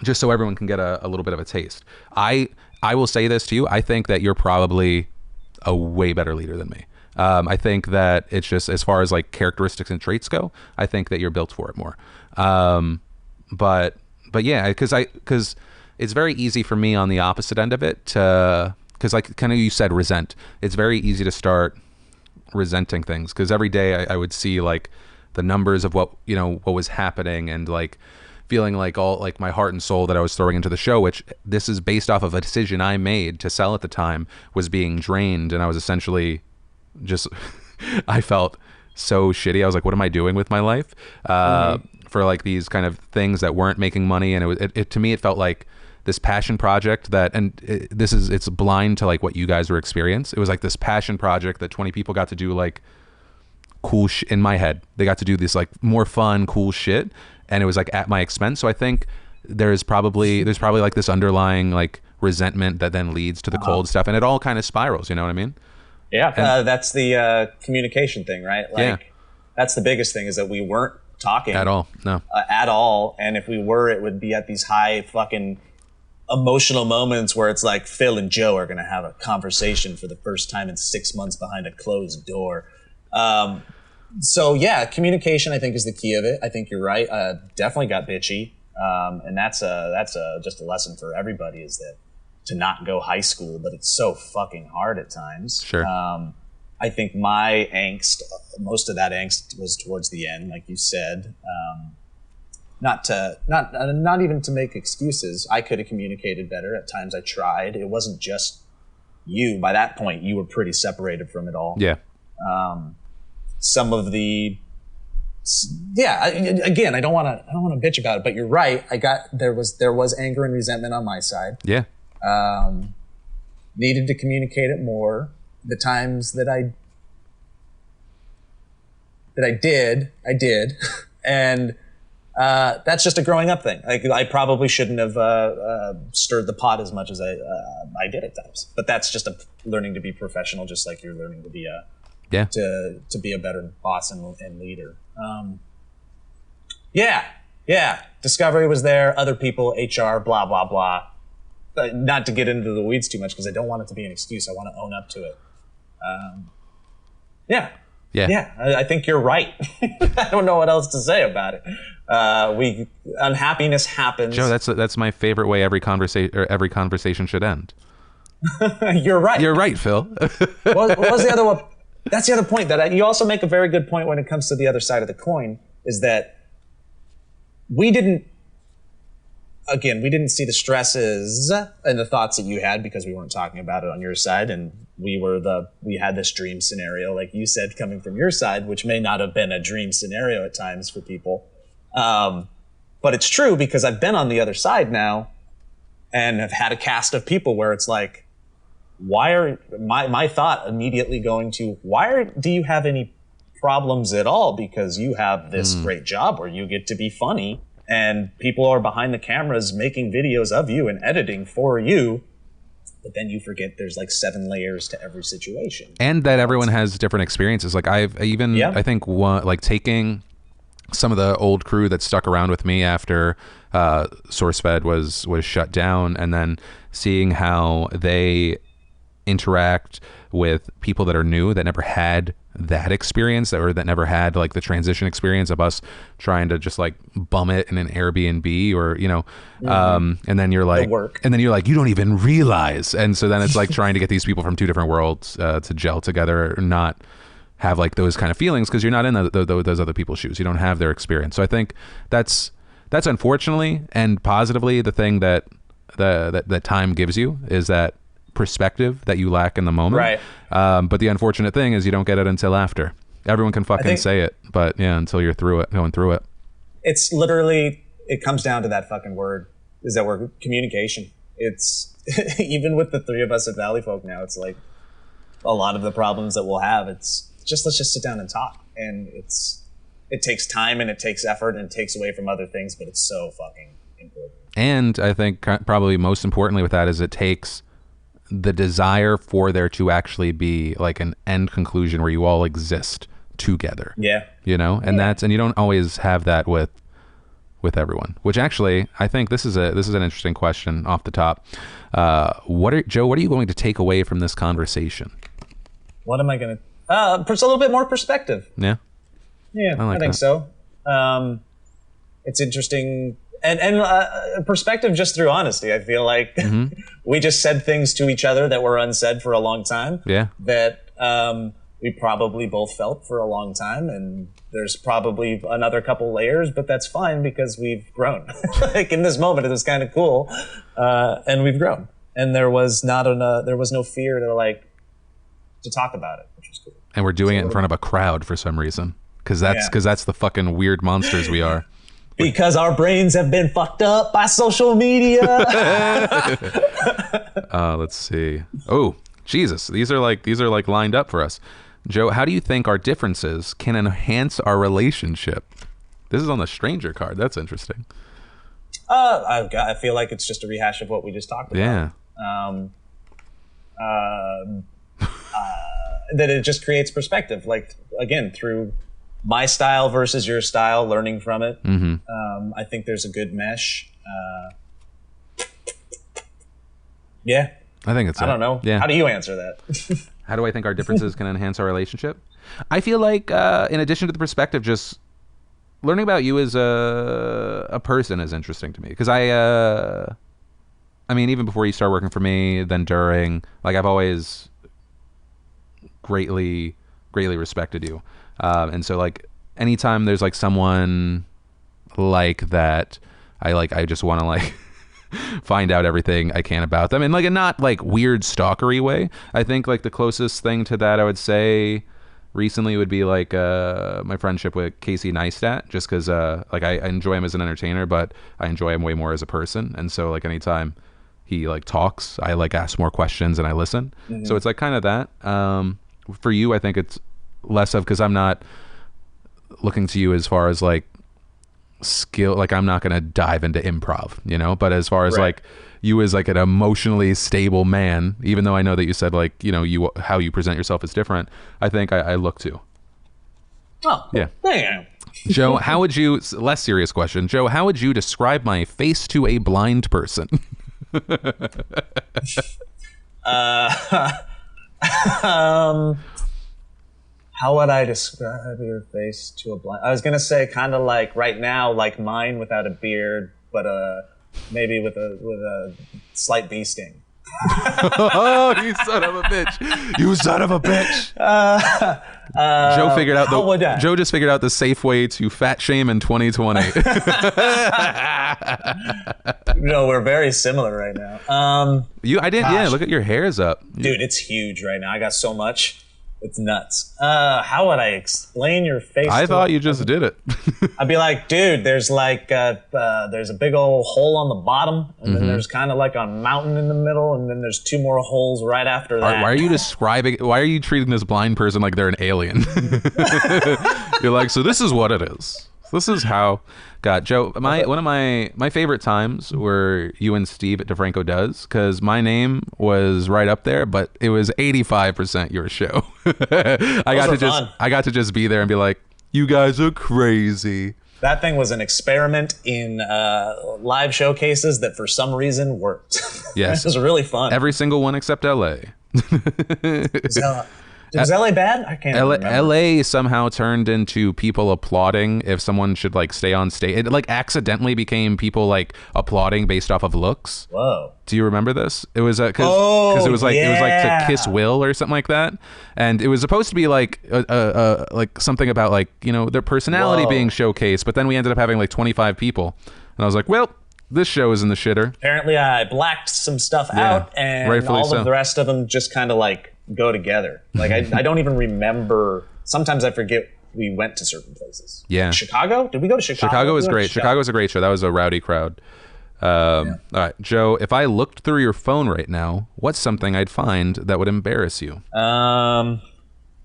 just so everyone can get a little bit of a taste. I will say this to you. I think that you're probably a way better leader than me. I think that it's just, as far as like characteristics and traits go, I think that you're built for it more. But yeah, because it's very easy for me on the opposite end of it to, because like kind of you said, resent. It's very easy to start resenting things, because every day I would see like the numbers of what was happening, and like feeling like all like my heart and soul that I was throwing into the show, which this is based off of a decision I made to sell at the time, was being drained. And I was essentially just I felt so shitty. I was like, what am I doing with my life? For like these kind of things that weren't making money. And it to me, it felt like this passion project that, and it's blind to like what you guys were experiencing. It was like this passion project that 20 people got to do, like cool in my head. They got to do this like more fun, cool shit. And it was like at my expense. So I think there's probably like this underlying like resentment that then leads to the cold stuff, and it all kind of spirals. You know what I mean? Yeah. That's the communication thing, right? Like that's the biggest thing, is that we weren't talking at all. No, at all. And if we were, it would be at these high fucking emotional moments where it's like Phil and Joe are going to have a conversation for the first time in 6 months behind a closed door. So yeah, communication, I think, is the key of it. I think you're right. Definitely got bitchy. And that's just a lesson for everybody, is that to not go high school, but it's so fucking hard at times. Sure. I think my angst, most of that angst was towards the end, like you said. Not even to make excuses. I could have communicated better. At times I tried. It wasn't just you. By that point, you were pretty separated from it all. Yeah. Some of the, again, I don't want to bitch about it, but you're right. There was anger and resentment on my side. Yeah. Needed to communicate it more. The times that I did, and that's just a growing up thing. Like I probably shouldn't have stirred the pot as much as I did at times. But that's just learning to be professional, just like you're learning to be to be a better boss and leader. Discovery was there, other people, HR, blah, blah, blah. Not to get into the weeds too much because I don't want it to be an excuse. I want to own up to it. Yeah. I think you're right. I don't know what else to say about it. Unhappiness happens. Joe, that's my favorite way every conversation should end. You're right. You're right, Phil. What was the other one? That's the other point that you also make a very good point when it comes to the other side of the coin is that we didn't see the stresses and the thoughts that you had because we weren't talking about it on your side, and we had this dream scenario, like you said, coming from your side, which may not have been a dream scenario at times for people. But it's true because I've been on the other side now and have had a cast of people where it's like, why are my thought immediately going to, do you have any problems at all? Because you have this great job where you get to be funny and people are behind the cameras making videos of you and editing for you. But then you forget there's like 7 layers to every situation. And that everyone has different experiences. Like I think taking some of the old crew that stuck around with me after SourceFed was shut down, and then seeing how they interact with people that are new, that never had that experience, that never had like the transition experience of us trying to just like bum it in an Airbnb or, and then you're like, you don't even realize. And so then it's like trying to get these people from 2 different worlds to gel together, or not have like those kind of feelings because you're not in those other people's shoes. You don't have their experience. So I think that's unfortunately and positively the thing that that time gives you, is that perspective that you lack in the moment. Right. But the unfortunate thing is you don't get it until after. Everyone can fucking say it, but yeah, until you're going through it. It's literally, it comes down to that fucking word, is that word, communication. It's even with the 3 of us at Valleyfolk now, it's like a lot of the problems that we'll have, it's just, let's just sit down and talk. And it takes time and it takes effort and it takes away from other things, but it's so fucking important. And I think probably most importantly with that is it takes the desire for there to actually be like an end conclusion where you all exist together. Yeah. And you don't always have that with everyone, which actually I think this is an interesting question off the top. Joe, what are you going to take away from this conversation? What am I going to, a little bit more perspective. Yeah. Yeah, I think so. It's interesting. And perspective just through honesty. I feel like we just said things to each other that were unsaid for a long time. Yeah. That we probably both felt for a long time. And there's probably another couple layers, but that's fine because we've grown. Like in this moment, it was kind of cool. And we've grown. And there was no fear to talk about it, which was cool. And we're doing it in front of a crowd for some reason. Because that's the fucking weird monsters we are. Because our brains have been fucked up by social media. Let's see. Oh, Jesus. These are like lined up for us. Joe, how do you think our differences can enhance our relationship? This is on the stranger card. That's interesting. I feel like it's just a rehash of what we just talked about. Yeah. That it just creates perspective. Like, again, through my style versus your style, learning from it. I think there's a good mesh. Yeah. I think it's I don't know. Yeah. How do you answer that? How do I think our differences can enhance our relationship? I feel like, in addition to the perspective, just learning about you as a person is interesting to me. Because I mean, even before you start working for me, then during, like, I've always greatly respected you. And so like anytime there's like someone like that, I just want to like find out everything I can about them in like a not like weird stalkery way. I think like the closest thing to that I would say recently would be like my friendship with Casey Neistat, just because like I enjoy him as an entertainer, but I enjoy him way more as a person. And so like anytime he like talks, I like ask more questions and I listen. So it's like kind of that. For you, I think it's less of, because I'm not looking to you as far as like skill, like I'm not going to dive into improv, but as far as like you as like an emotionally stable man, even though I know that you said like, how you present yourself is different, I think I look to. Oh, yeah. Damn. Joe, how would you, less serious question, Joe, how would you describe my face to a blind person? How would I describe your face to a blind? I was gonna say kind of like right now, like mine without a beard, but maybe with a slight bee sting. Oh, you son of a bitch! You son of a bitch! Joe figured out Joe just figured out the safe way to fat shame in 2020. No, we're very similar right now. I didn't. Gosh. Yeah, look at your hair's up, dude. It's huge right now. I got so much. It's nuts. How would I explain your face? I thought you just did it. I'd be like, dude, there's like there's a big old hole on the bottom, and then there's kind of like a mountain in the middle, and then there's 2 more holes right after that. Why are you treating this blind person like they're an alien? You're like, so this is what it is. This is how. God, Joe, one of my favorite times were you and Steve at DeFrancoDoes, because my name was right up there, but it was 85% your show. I got to just be there and be like, you guys are crazy. That thing was an experiment in live showcases that for some reason worked. Yes. It was really fun. Every single one except LA. Was LA bad? I can't remember. LA somehow turned into people applauding if someone should like stay on stage. It like accidentally became people like applauding based off of looks. Whoa. Do you remember this? It was because it was like to kiss Will or something like that, and it was supposed to be like like something about like, you know, their personality being showcased, but then we ended up having like 25 people, and I was like, well, this show is in the shitter. Apparently, I blacked some stuff out, and all of the rest of them just kind of like go together. Like I don't even remember. Sometimes I forget we went to certain places. Yeah. Chicago? Did we go to Chicago? Chicago was great. Chicago was a great show. That was a rowdy crowd. All right, Joe, if I looked through your phone right now, what's something I'd find that would embarrass you? Man,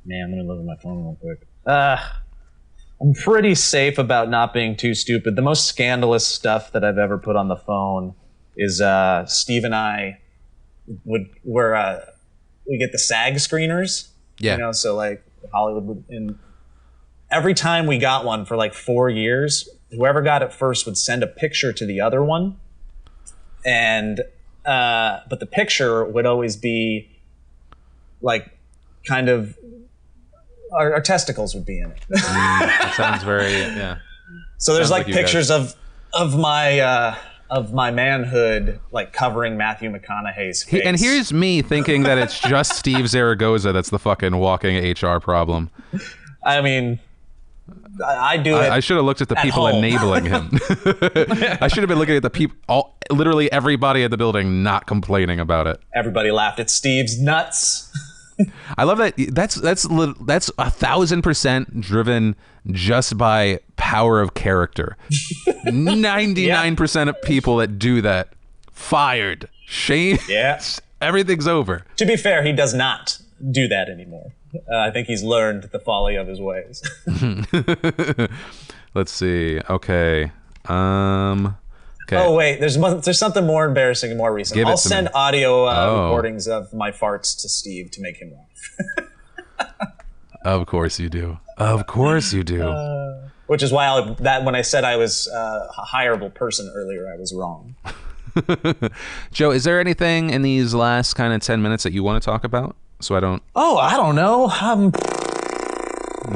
let me look at my phone real quick. I'm pretty safe about not being too stupid. The most scandalous stuff that I've ever put on the phone is Steve and I we get the SAG screeners. Yeah. You know, so like Hollywood would, and every time we got one for like 4 years, whoever got it first would send a picture to the other one. And but the picture would always be like kind of our testicles would be in it. That sounds very So there's like pictures of my manhood like covering Matthew McConaughey's face. And here's me thinking that it's just Steve Zaragoza that's the fucking walking HR problem. I mean, I do it. I should have looked at the people enabling him. I should have been looking at the people, literally everybody at the building not complaining about it. Everybody laughed at Steve's nuts. I love that. That's 1,000% driven just by power of character. 99% of people that do that fired. Shame. Yeah. Everything's over. To be fair, he does not do that anymore. I think he's learned the folly of his ways. Let's see. Okay. Okay. Oh wait, there's something more embarrassing and more recent. I'll send audio recordings of my farts to Steve to make him laugh. Of course you do. Of course you do. Which is why when I said I was a hireable person earlier, I was wrong. Joe, is there anything in these last kind of 10 minutes that you want to talk about? So I don't. Oh, I don't know.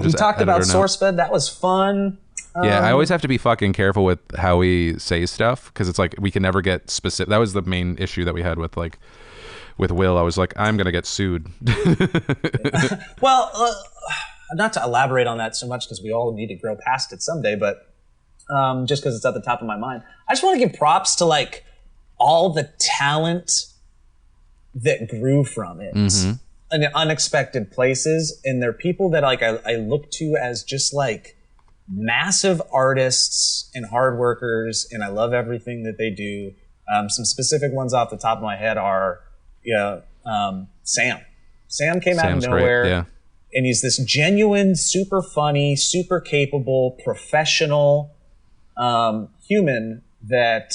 We talked about SourceFed. That was fun. Yeah, I always have to be fucking careful with how we say stuff, because it's like we can never get specific. That was the main issue that we had with Will. I was like, I'm gonna get sued. Well, not to elaborate on that so much, because we all need to grow past it someday, but just because it's at the top of my mind, I just want to give props to like all the talent that grew from it in unexpected places, and they're people that like I look to as just like massive artists and hard workers, and I love everything that they do. Some specific ones off the top of my head are, Sam. Sam came out of nowhere, great, yeah. And he's this genuine, super funny, super capable, professional human that,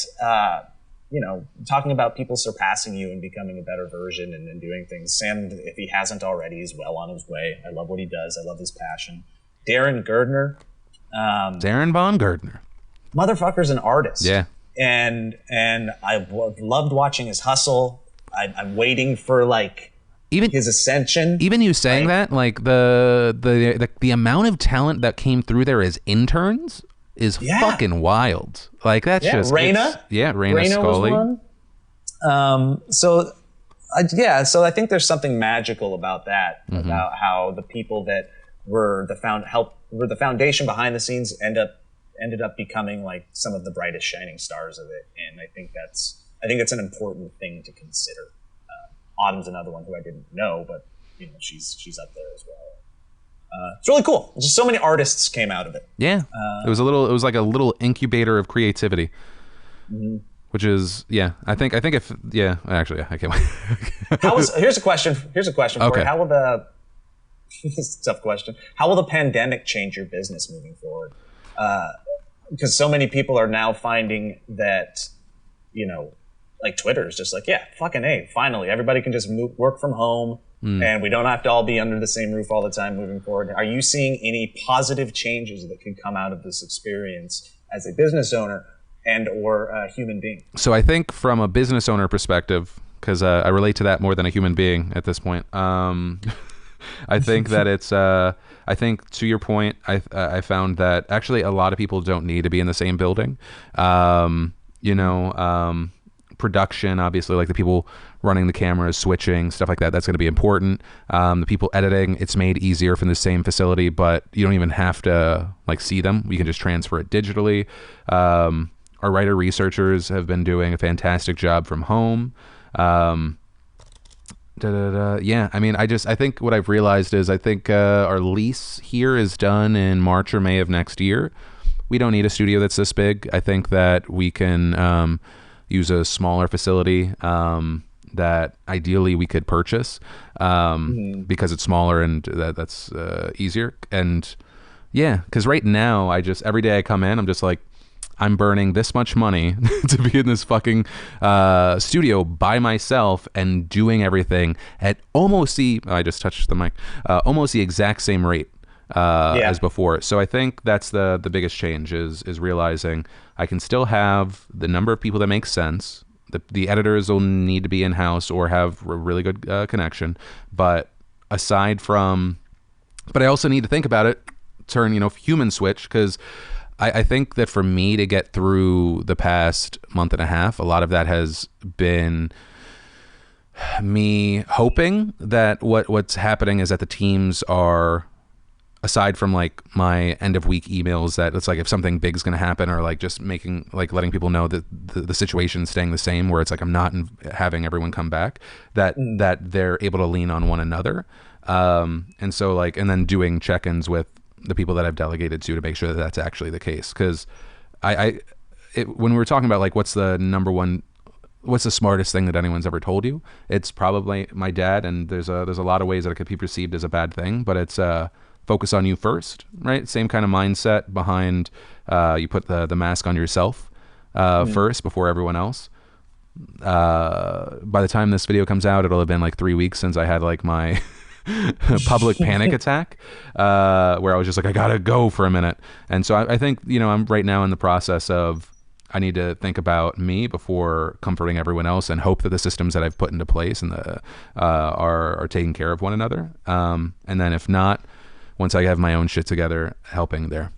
talking about people surpassing you and becoming a better version and doing things. Sam, if he hasn't already, is well on his way. I love what he does. I love his passion. Darren Girdner. Darren Baumgartner. Motherfucker's an artist. Yeah. And I loved watching his hustle. I'm waiting for like even his ascension. Even you saying that, like the amount of talent that came through there as interns is fucking wild. Like that's just Raina. Raina Scully. Was one. So I think there's something magical about that, about how the people that were the foundation behind the scenes ended up becoming like some of the brightest shining stars of it. And I think that's an important thing to consider. Autumn's another one who I didn't know, but she's up there as well. It's really cool. Just so many artists came out of it. Yeah, it was like a little incubator of creativity, which is I think if actually I can't wait. Here's a question for you. How will this is a tough question. How will the pandemic change your business moving forward? Because so many people are now finding that, like Twitter is just like, fucking A, finally, everybody can just work from home and we don't have to all be under the same roof all the time moving forward. Are you seeing any positive changes that can come out of this experience as a business owner and or a human being? So I think from a business owner perspective, because I relate to that more than a human being at this point, I think that it's, I think to your point, I found that actually a lot of people don't need to be in the same building. Production, obviously, like the people running the cameras, switching, stuff like that, that's going to be important. The people editing, it's made easier from the same facility, but you don't even have to like see them. You can just transfer it digitally. Our writer researchers have been doing a fantastic job from home. Yeah, I mean, I think what I've realized is I think our lease here is done in March or May of next year. We don't need a studio that's this big. I think that we can use a smaller facility that ideally we could purchase because it's smaller and that's easier. And yeah, because right now every day I come in, I'm just like, I'm burning this much money to be in this fucking studio by myself and doing everything at almost I just touched the mic, almost the exact same rate as before. So I think that's the biggest change is realizing I can still have the number of people that make sense. The editors will need to be in-house or have a really good connection. But aside from, but I also need to think about it, turn, human switch, because I think that for me to get through the past month and a half, a lot of that has been me hoping that what's happening is that the teams are, aside from like my end of week emails, that it's like if something big is going to happen, or like just making, like letting people know that the situation's staying the same, where it's like I'm not having everyone come back, that they're able to lean on one another. And so like, and then doing check-ins with the people that I've delegated to make sure that that's actually the case. Because when we were talking about like what's the smartest thing that anyone's ever told you, it's probably my dad. And there's a lot of ways that it could be perceived as a bad thing, but it's focus on you first, right? Same kind of mindset behind you put the mask on yourself first before everyone else. By the time this video comes out, it'll have been like 3 weeks since I had like my public panic attack, where I was just like, I gotta go for a minute. And so I think, I'm right now in the process of, I need to think about me before comforting everyone else, and hope that the systems that I've put into place and are taking care of one another. And then if not, once I have my own shit together, helping there.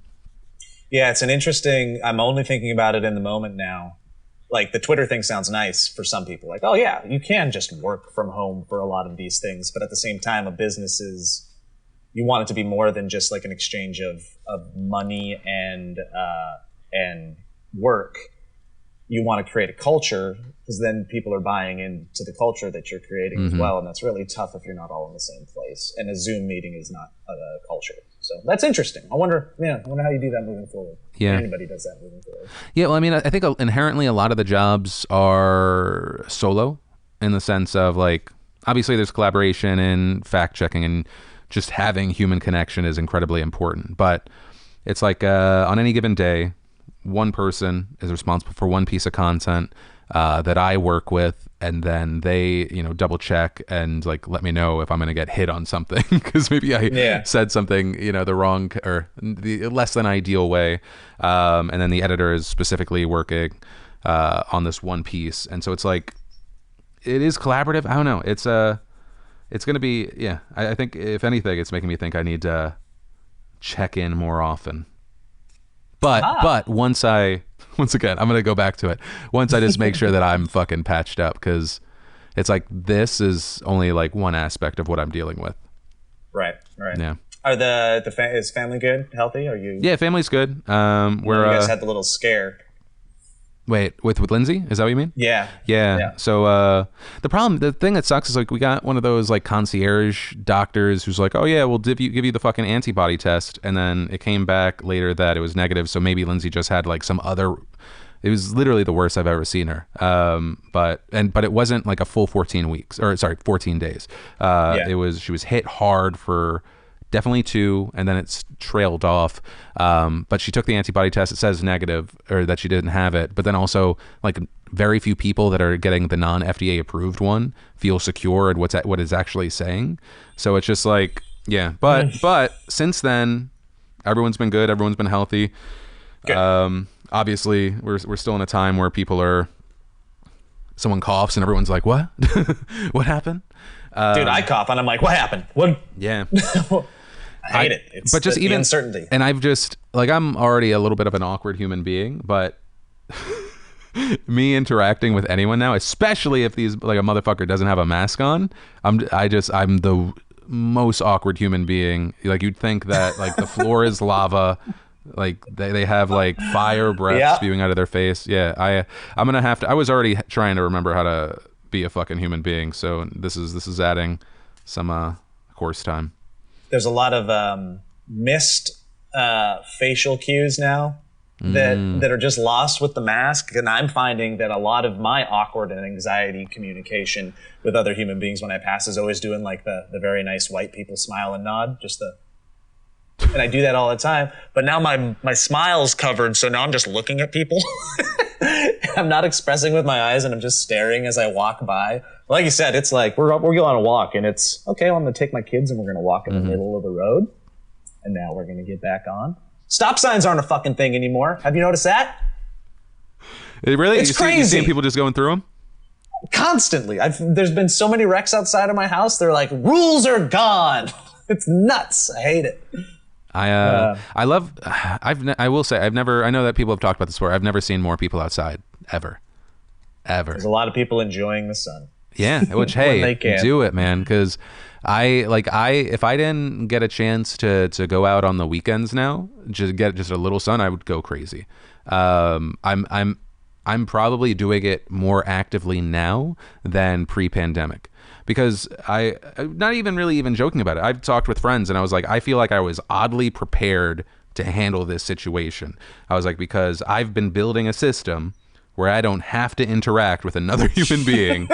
Yeah, it's an interesting, I'm only thinking about it in the moment now. Like the Twitter thing sounds nice for some people. Like, oh yeah, you can just work from home for a lot of these things. But at the same time, a business is, you want it to be more than just like an exchange of money and work. You want to create a culture, because then people are buying into the culture that you're creating as well. And that's really tough if you're not all in the same place. And a Zoom meeting is not a culture. So that's interesting. I wonder how you do that moving forward. Yeah. If anybody does that moving forward. Yeah, well, I mean, I think inherently a lot of the jobs are solo, in the sense of like, obviously there's collaboration and fact checking, and just having human connection is incredibly important. But it's like on any given day, one person is responsible for one piece of content. that I work with, and then they, double check and like let me know if I'm going to get hit on something because maybe I said something, the wrong or the less than ideal way. And then the editor is specifically working on this one piece, and so it's like it is collaborative. I don't know. It's going to be I think if anything, it's making me think I need to check in more often. But once again, I'm going to go back to it. Once I just make sure that I'm fucking patched up, because it's like this is only like one aspect of what I'm dealing with. Right. Yeah. Are is family good, healthy? Are you? Yeah, family's good. You guys had the little scare. Wait, with Lindsay? Is that what you mean? Yeah. So the thing that sucks is like we got one of those like concierge doctors who's like, oh yeah, we'll give you the fucking antibody test, and then it came back later that it was negative. So maybe Lindsay just had like some other. It was literally the worst I've ever seen her. But it wasn't like a full 14 days. She was hit hard for definitely 2, and then it's trailed off. But she took the antibody test. It says negative, or that she didn't have it. But then also, like, very few people that are getting the non-FDA approved one feel secure at what it's actually saying. So it's just like, yeah. But since then, everyone's been good. Everyone's been healthy. Good. Obviously, we're still in a time where someone coughs and everyone's like, what? What happened? Dude, I cough and I'm like, what happened? What? Yeah. I hate it. It's but just even uncertainty. And I've just like, I'm already a little bit of an awkward human being, but me interacting with anyone now, especially if a motherfucker doesn't have a mask on, I'm the most awkward human being. Like, you'd think that like the floor is lava. Like they have like fire breath spewing out of their face. Yeah, I'm gonna have to. I was already trying to remember how to be a fucking human being, so this is adding some course time. There's a lot of missed facial cues now that are just lost with the mask, and I'm finding that a lot of my awkward and anxiety communication with other human beings when I pass is always doing like the very nice white people smile and nod, and I do that all the time. But now my smile's covered, so now I'm just looking at people. I'm not expressing with my eyes, and I'm just staring as I walk by. Like you said, it's like we're going on a walk, and it's okay. Well, I'm going to take my kids, and we're going to walk in the middle of the road. And now we're going to get back on. Stop signs aren't a fucking thing anymore. Have you noticed that? It really? It's crazy. You seeing people just going through them? Constantly. There's been so many wrecks outside of my house. They're like, rules are gone. It's nuts. I hate it. I will say I know that people have talked about this before. I've never seen more people outside ever. There's a lot of people enjoying the sun. Yeah, which hey, do it, man, because if I didn't get a chance to go out on the weekends now, just get a little sun, I would go crazy. I'm probably doing it more actively now than pre-pandemic. Because I'm not even joking about it. I've talked with friends and I was like, I feel like I was oddly prepared to handle this situation. I was like, because I've been building a system where I don't have to interact with another human being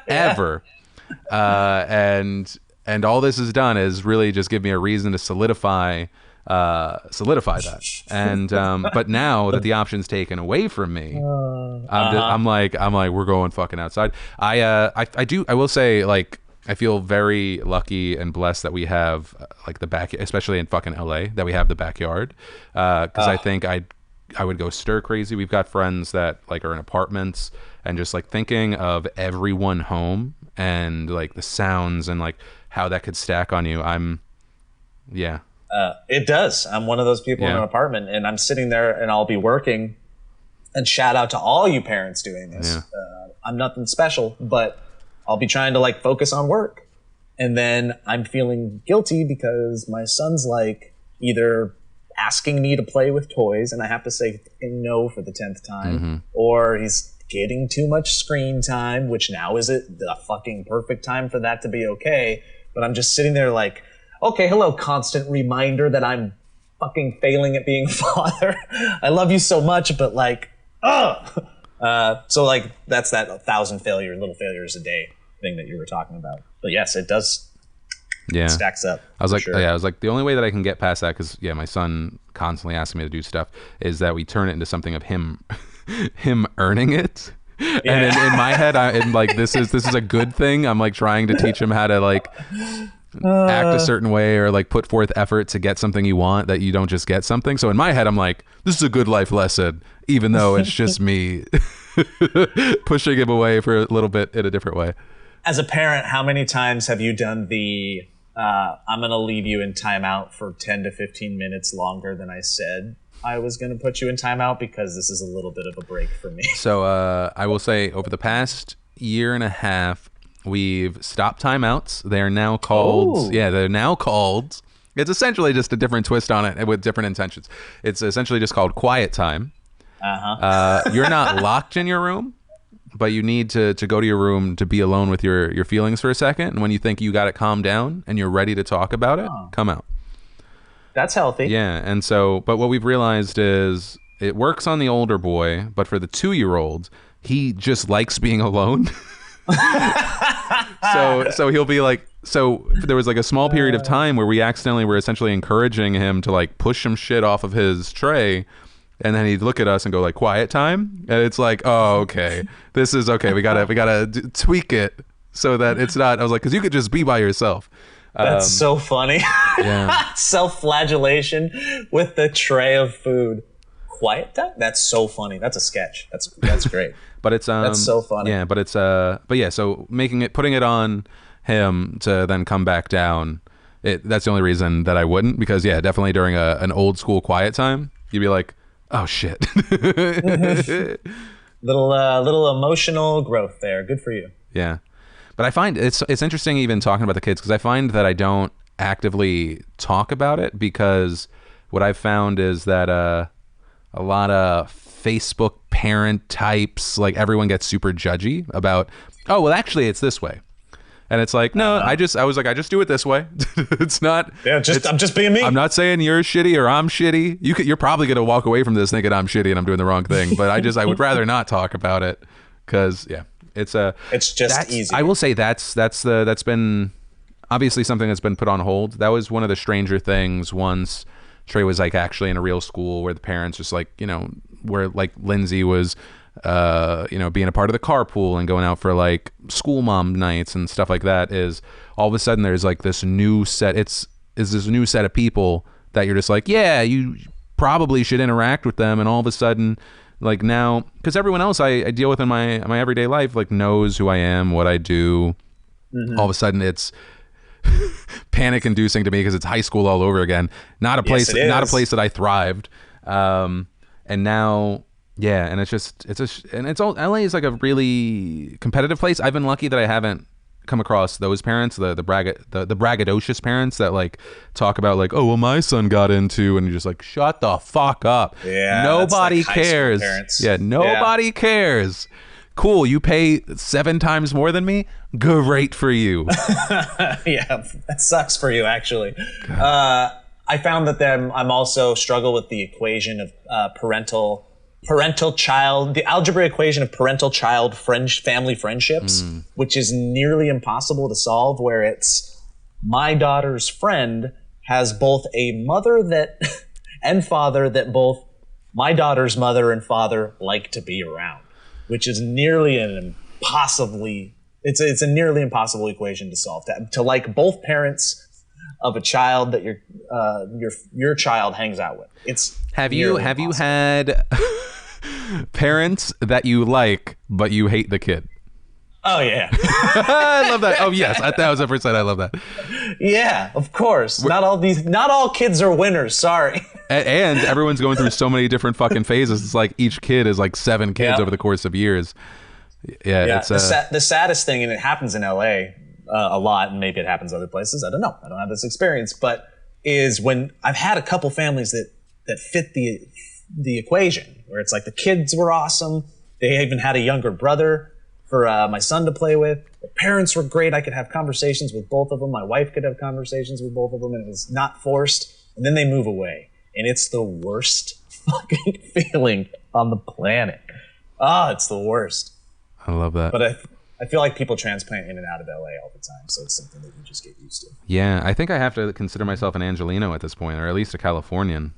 ever. And all this has done is really just give me a reason to solidify that. And but now that the option's taken away from me, I'm like we're going fucking outside. I will say, like, I feel very lucky and blessed that we have like the back, especially in fucking LA, that we have the backyard, because I think I would go stir crazy. We've got friends that like are in apartments, and just like thinking of everyone home and like the sounds and like how that could stack on you. It does. I'm one of those people in an apartment, and I'm sitting there and I'll be working, and shout out to all you parents doing this. I'm nothing special, but I'll be trying to like focus on work. And then I'm feeling guilty because my son's like either asking me to play with toys and I have to say no for the 10th time, or he's getting too much screen time, which now is the fucking perfect time for that to be okay. But I'm just sitting there like, okay, hello, constant reminder that I'm fucking failing at being a father. I love you so much, but like, so like that's that 1,000 little failures a day thing that you were talking about. But yes, it does. Yeah, it stacks up. I was like, I was like, the only way that I can get past that, because my son constantly asking me to do stuff, is that we turn it into something of him earning it. And in my head, I'm like, this is a good thing. I'm like trying to teach him how to like act a certain way or like put forth effort to get something you want, that you don't just get something. So in my head, I'm like, this is a good life lesson, even though it's just me pushing him away for a little bit in a different way. As a parent, how many times have you done the I'm going to leave you in timeout for 10 to 15 minutes longer than I said I was going to put you in timeout, because this is a little bit of a break for me? So I will say over the past year and a half, we've stopped timeouts. They are now called, they're now called, it's essentially just a different twist on it with different intentions. It's essentially just called quiet time. You're not locked in your room, but you need to go to your room to be alone with your feelings for a second. And when you think you got it calmed down and you're ready to talk about it, come out. That's healthy. Yeah. And so, but what we've realized is it works on the older boy, but for the 2-year-old, he just likes being alone. So he'll be like, so there was like a small period of time where we accidentally were essentially encouraging him to like push some shit off of his tray. And then he'd look at us and go like, quiet time. And it's like, oh, okay, this is okay. We gotta tweak it so that it's not, I was like, cause you could just be by yourself. That's so funny. Yeah. Self-flagellation with the tray of food. Quiet time? That's so funny. That's a sketch. That's great. But it's that's so funny. Yeah, but it's but yeah, so putting it on him to then come back down, that's the only reason that I wouldn't, because yeah, definitely during an old school quiet time, you'd be like, oh shit. Little emotional growth there. Good for you. Yeah. But I find it's interesting even talking about the kids, because I find that I don't actively talk about it, because what I've found is that a lot of Facebook parent types, like everyone gets super judgy about, oh, well, actually it's this way. And it's like, no, I was like, I just do it this way. It's not. Yeah, I'm just being me. I'm not saying you're shitty or I'm shitty. You're probably going to walk away from this thinking I'm shitty and I'm doing the wrong thing. But I would rather not talk about it, because yeah. It's just easy. I will say that's been obviously something that's been put on hold. That was one of the stranger things once Trey was like actually in a real school, where the parents just like, where like Lindsay was, being a part of the carpool and going out for like school mom nights and stuff like that, is all of a sudden there's like this new set. Is this new set of people that you're just like, yeah, you probably should interact with them. And all of a sudden, like now, because everyone else I deal with in my everyday life like knows who I am, what I do. Mm-hmm. All of a sudden it's panic inducing to me, because it's high school all over again. Not a place that I thrived. And now, yeah, and LA is like a really competitive place. I've been lucky that I haven't come across those parents, the braggadocious parents that like talk about like, oh well, my son got into, and you're just like, shut the fuck up. Yeah, nobody cares. Yeah, nobody cares. Cool, you pay 7 times more than me? Great for you. Yeah, that sucks for you actually. I found that I'm also struggle with the equation of parental child, the algebra equation of parental child family friendships, which is nearly impossible to solve, where it's my daughter's friend has both a mother and father that both my daughter's mother and father like to be around, which is nearly it's a nearly impossible equation to solve, to like both parents of a child that your child hangs out with. Have you had parents that you like but you hate the kid? Oh yeah. I love that. Oh yes, 1,000%. I love that. Yeah, of course. Not all kids are winners. Sorry. And everyone's going through so many different fucking phases. It's like each kid is like 7 kids over the course of years. Yeah. It's the saddest thing, and it happens in LA a lot, and maybe it happens other places. I don't know. I don't have this experience, but is when I've had a couple families that fit the equation, where it's like the kids were awesome. They even had a younger brother for my son to play with. The parents were great. I could have conversations with both of them. My wife could have conversations with both of them, and it was not forced. And then they move away, and it's the worst fucking feeling on the planet. It's the worst. I love that. But I feel like people transplant in and out of LA all the time, so it's something that you just get used to. Yeah, I think I have to consider myself an Angelino at this point, or at least a Californian.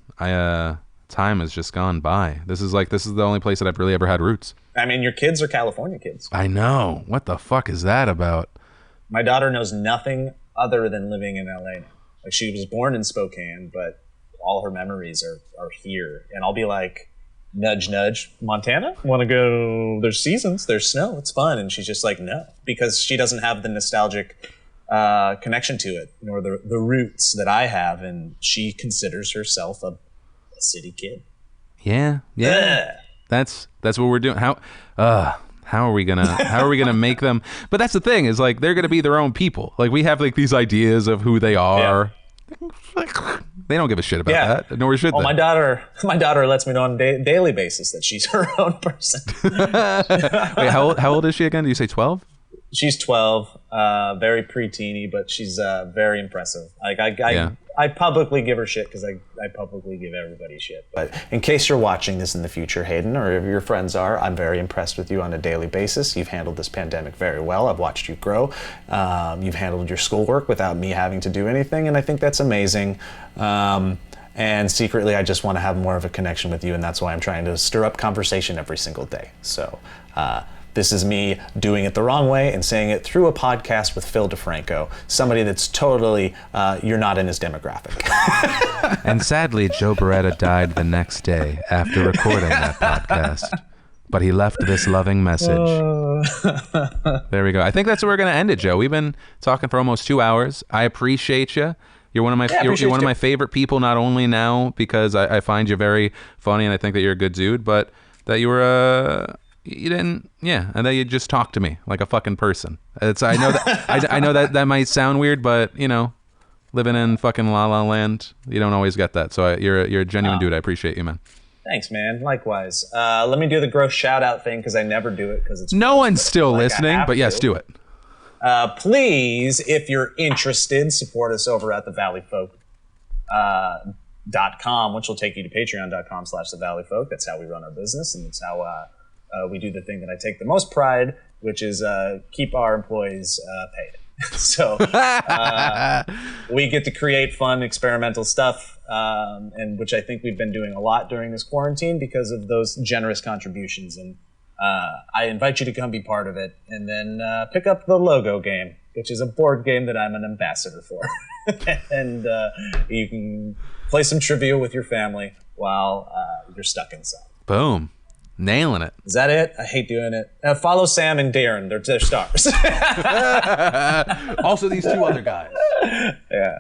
time has just gone by. This is the only place that I've really ever had roots. I mean, your kids are California kids. I know. What the fuck is that about? My daughter knows nothing other than living in LA now. Like, she was born in Spokane, but all her memories are here. And I'll be like, nudge, nudge, Montana? Want to go? There's seasons, there's snow, it's fun. And she's just like, no, because she doesn't have the nostalgic connection to it, nor the roots that I have. And she considers herself a city kid. Yeah. That's what we're doing. How are we gonna make them? But that's the thing, is like, they're gonna be their own people. Like, we have like these ideas of who they are. They don't give a shit about that, nor should they. My daughter lets me know on a daily basis that she's her own person. Wait, how old is she again? Did you say 12? She's 12, very preteeny, but she's very impressive. Like, I publicly give her shit because I publicly give everybody shit. But in case you're watching this in the future, Hayden, or if your friends are, I'm very impressed with you on a daily basis. You've handled this pandemic very well. I've watched you grow. You've handled your schoolwork without me having to do anything, and I think that's amazing. And secretly, I just want to have more of a connection with you, and that's why I'm trying to stir up conversation every single day. So this is me doing it the wrong way and saying it through a podcast with Phil DeFranco, somebody that's totally, you're not in his demographic. And sadly, Joe Bereta died the next day after recording that podcast. But he left this loving message. There we go. I think that's where we're going to end it, Joe. We've been talking for almost 2 hours. I appreciate you. You're one of my you're one of my favorite people, not only now because I find you very funny and I think that you're a good dude, but that you were and that you just talk to me like a fucking person. I know that I know that might sound weird, but you know, living in fucking La La Land, you don't always get that. So you're a genuine dude. I appreciate you, man. Thanks, man. Likewise. Let me do the gross shout out thing because I never do it because it's no one's still listening, but yes, do it. Please, if you're interested, support us over at the Valleyfolk. .com, which will take you to patreon.com/thevalleyfolk. That's how we run our business, and it's how we do the thing that I take the most pride, which is keep our employees paid. So we get to create fun experimental stuff, and which I think we've been doing a lot during this quarantine because of those generous contributions. And I invite you to come be part of it, and then pick up the Logo game, which is a board game that I'm an ambassador for. And you can play some trivia with your family while you're stuck inside. Boom. Nailing it. Is that it? I hate doing it. Follow Sam and Darren. They're stars. Also, these two other guys. Yeah.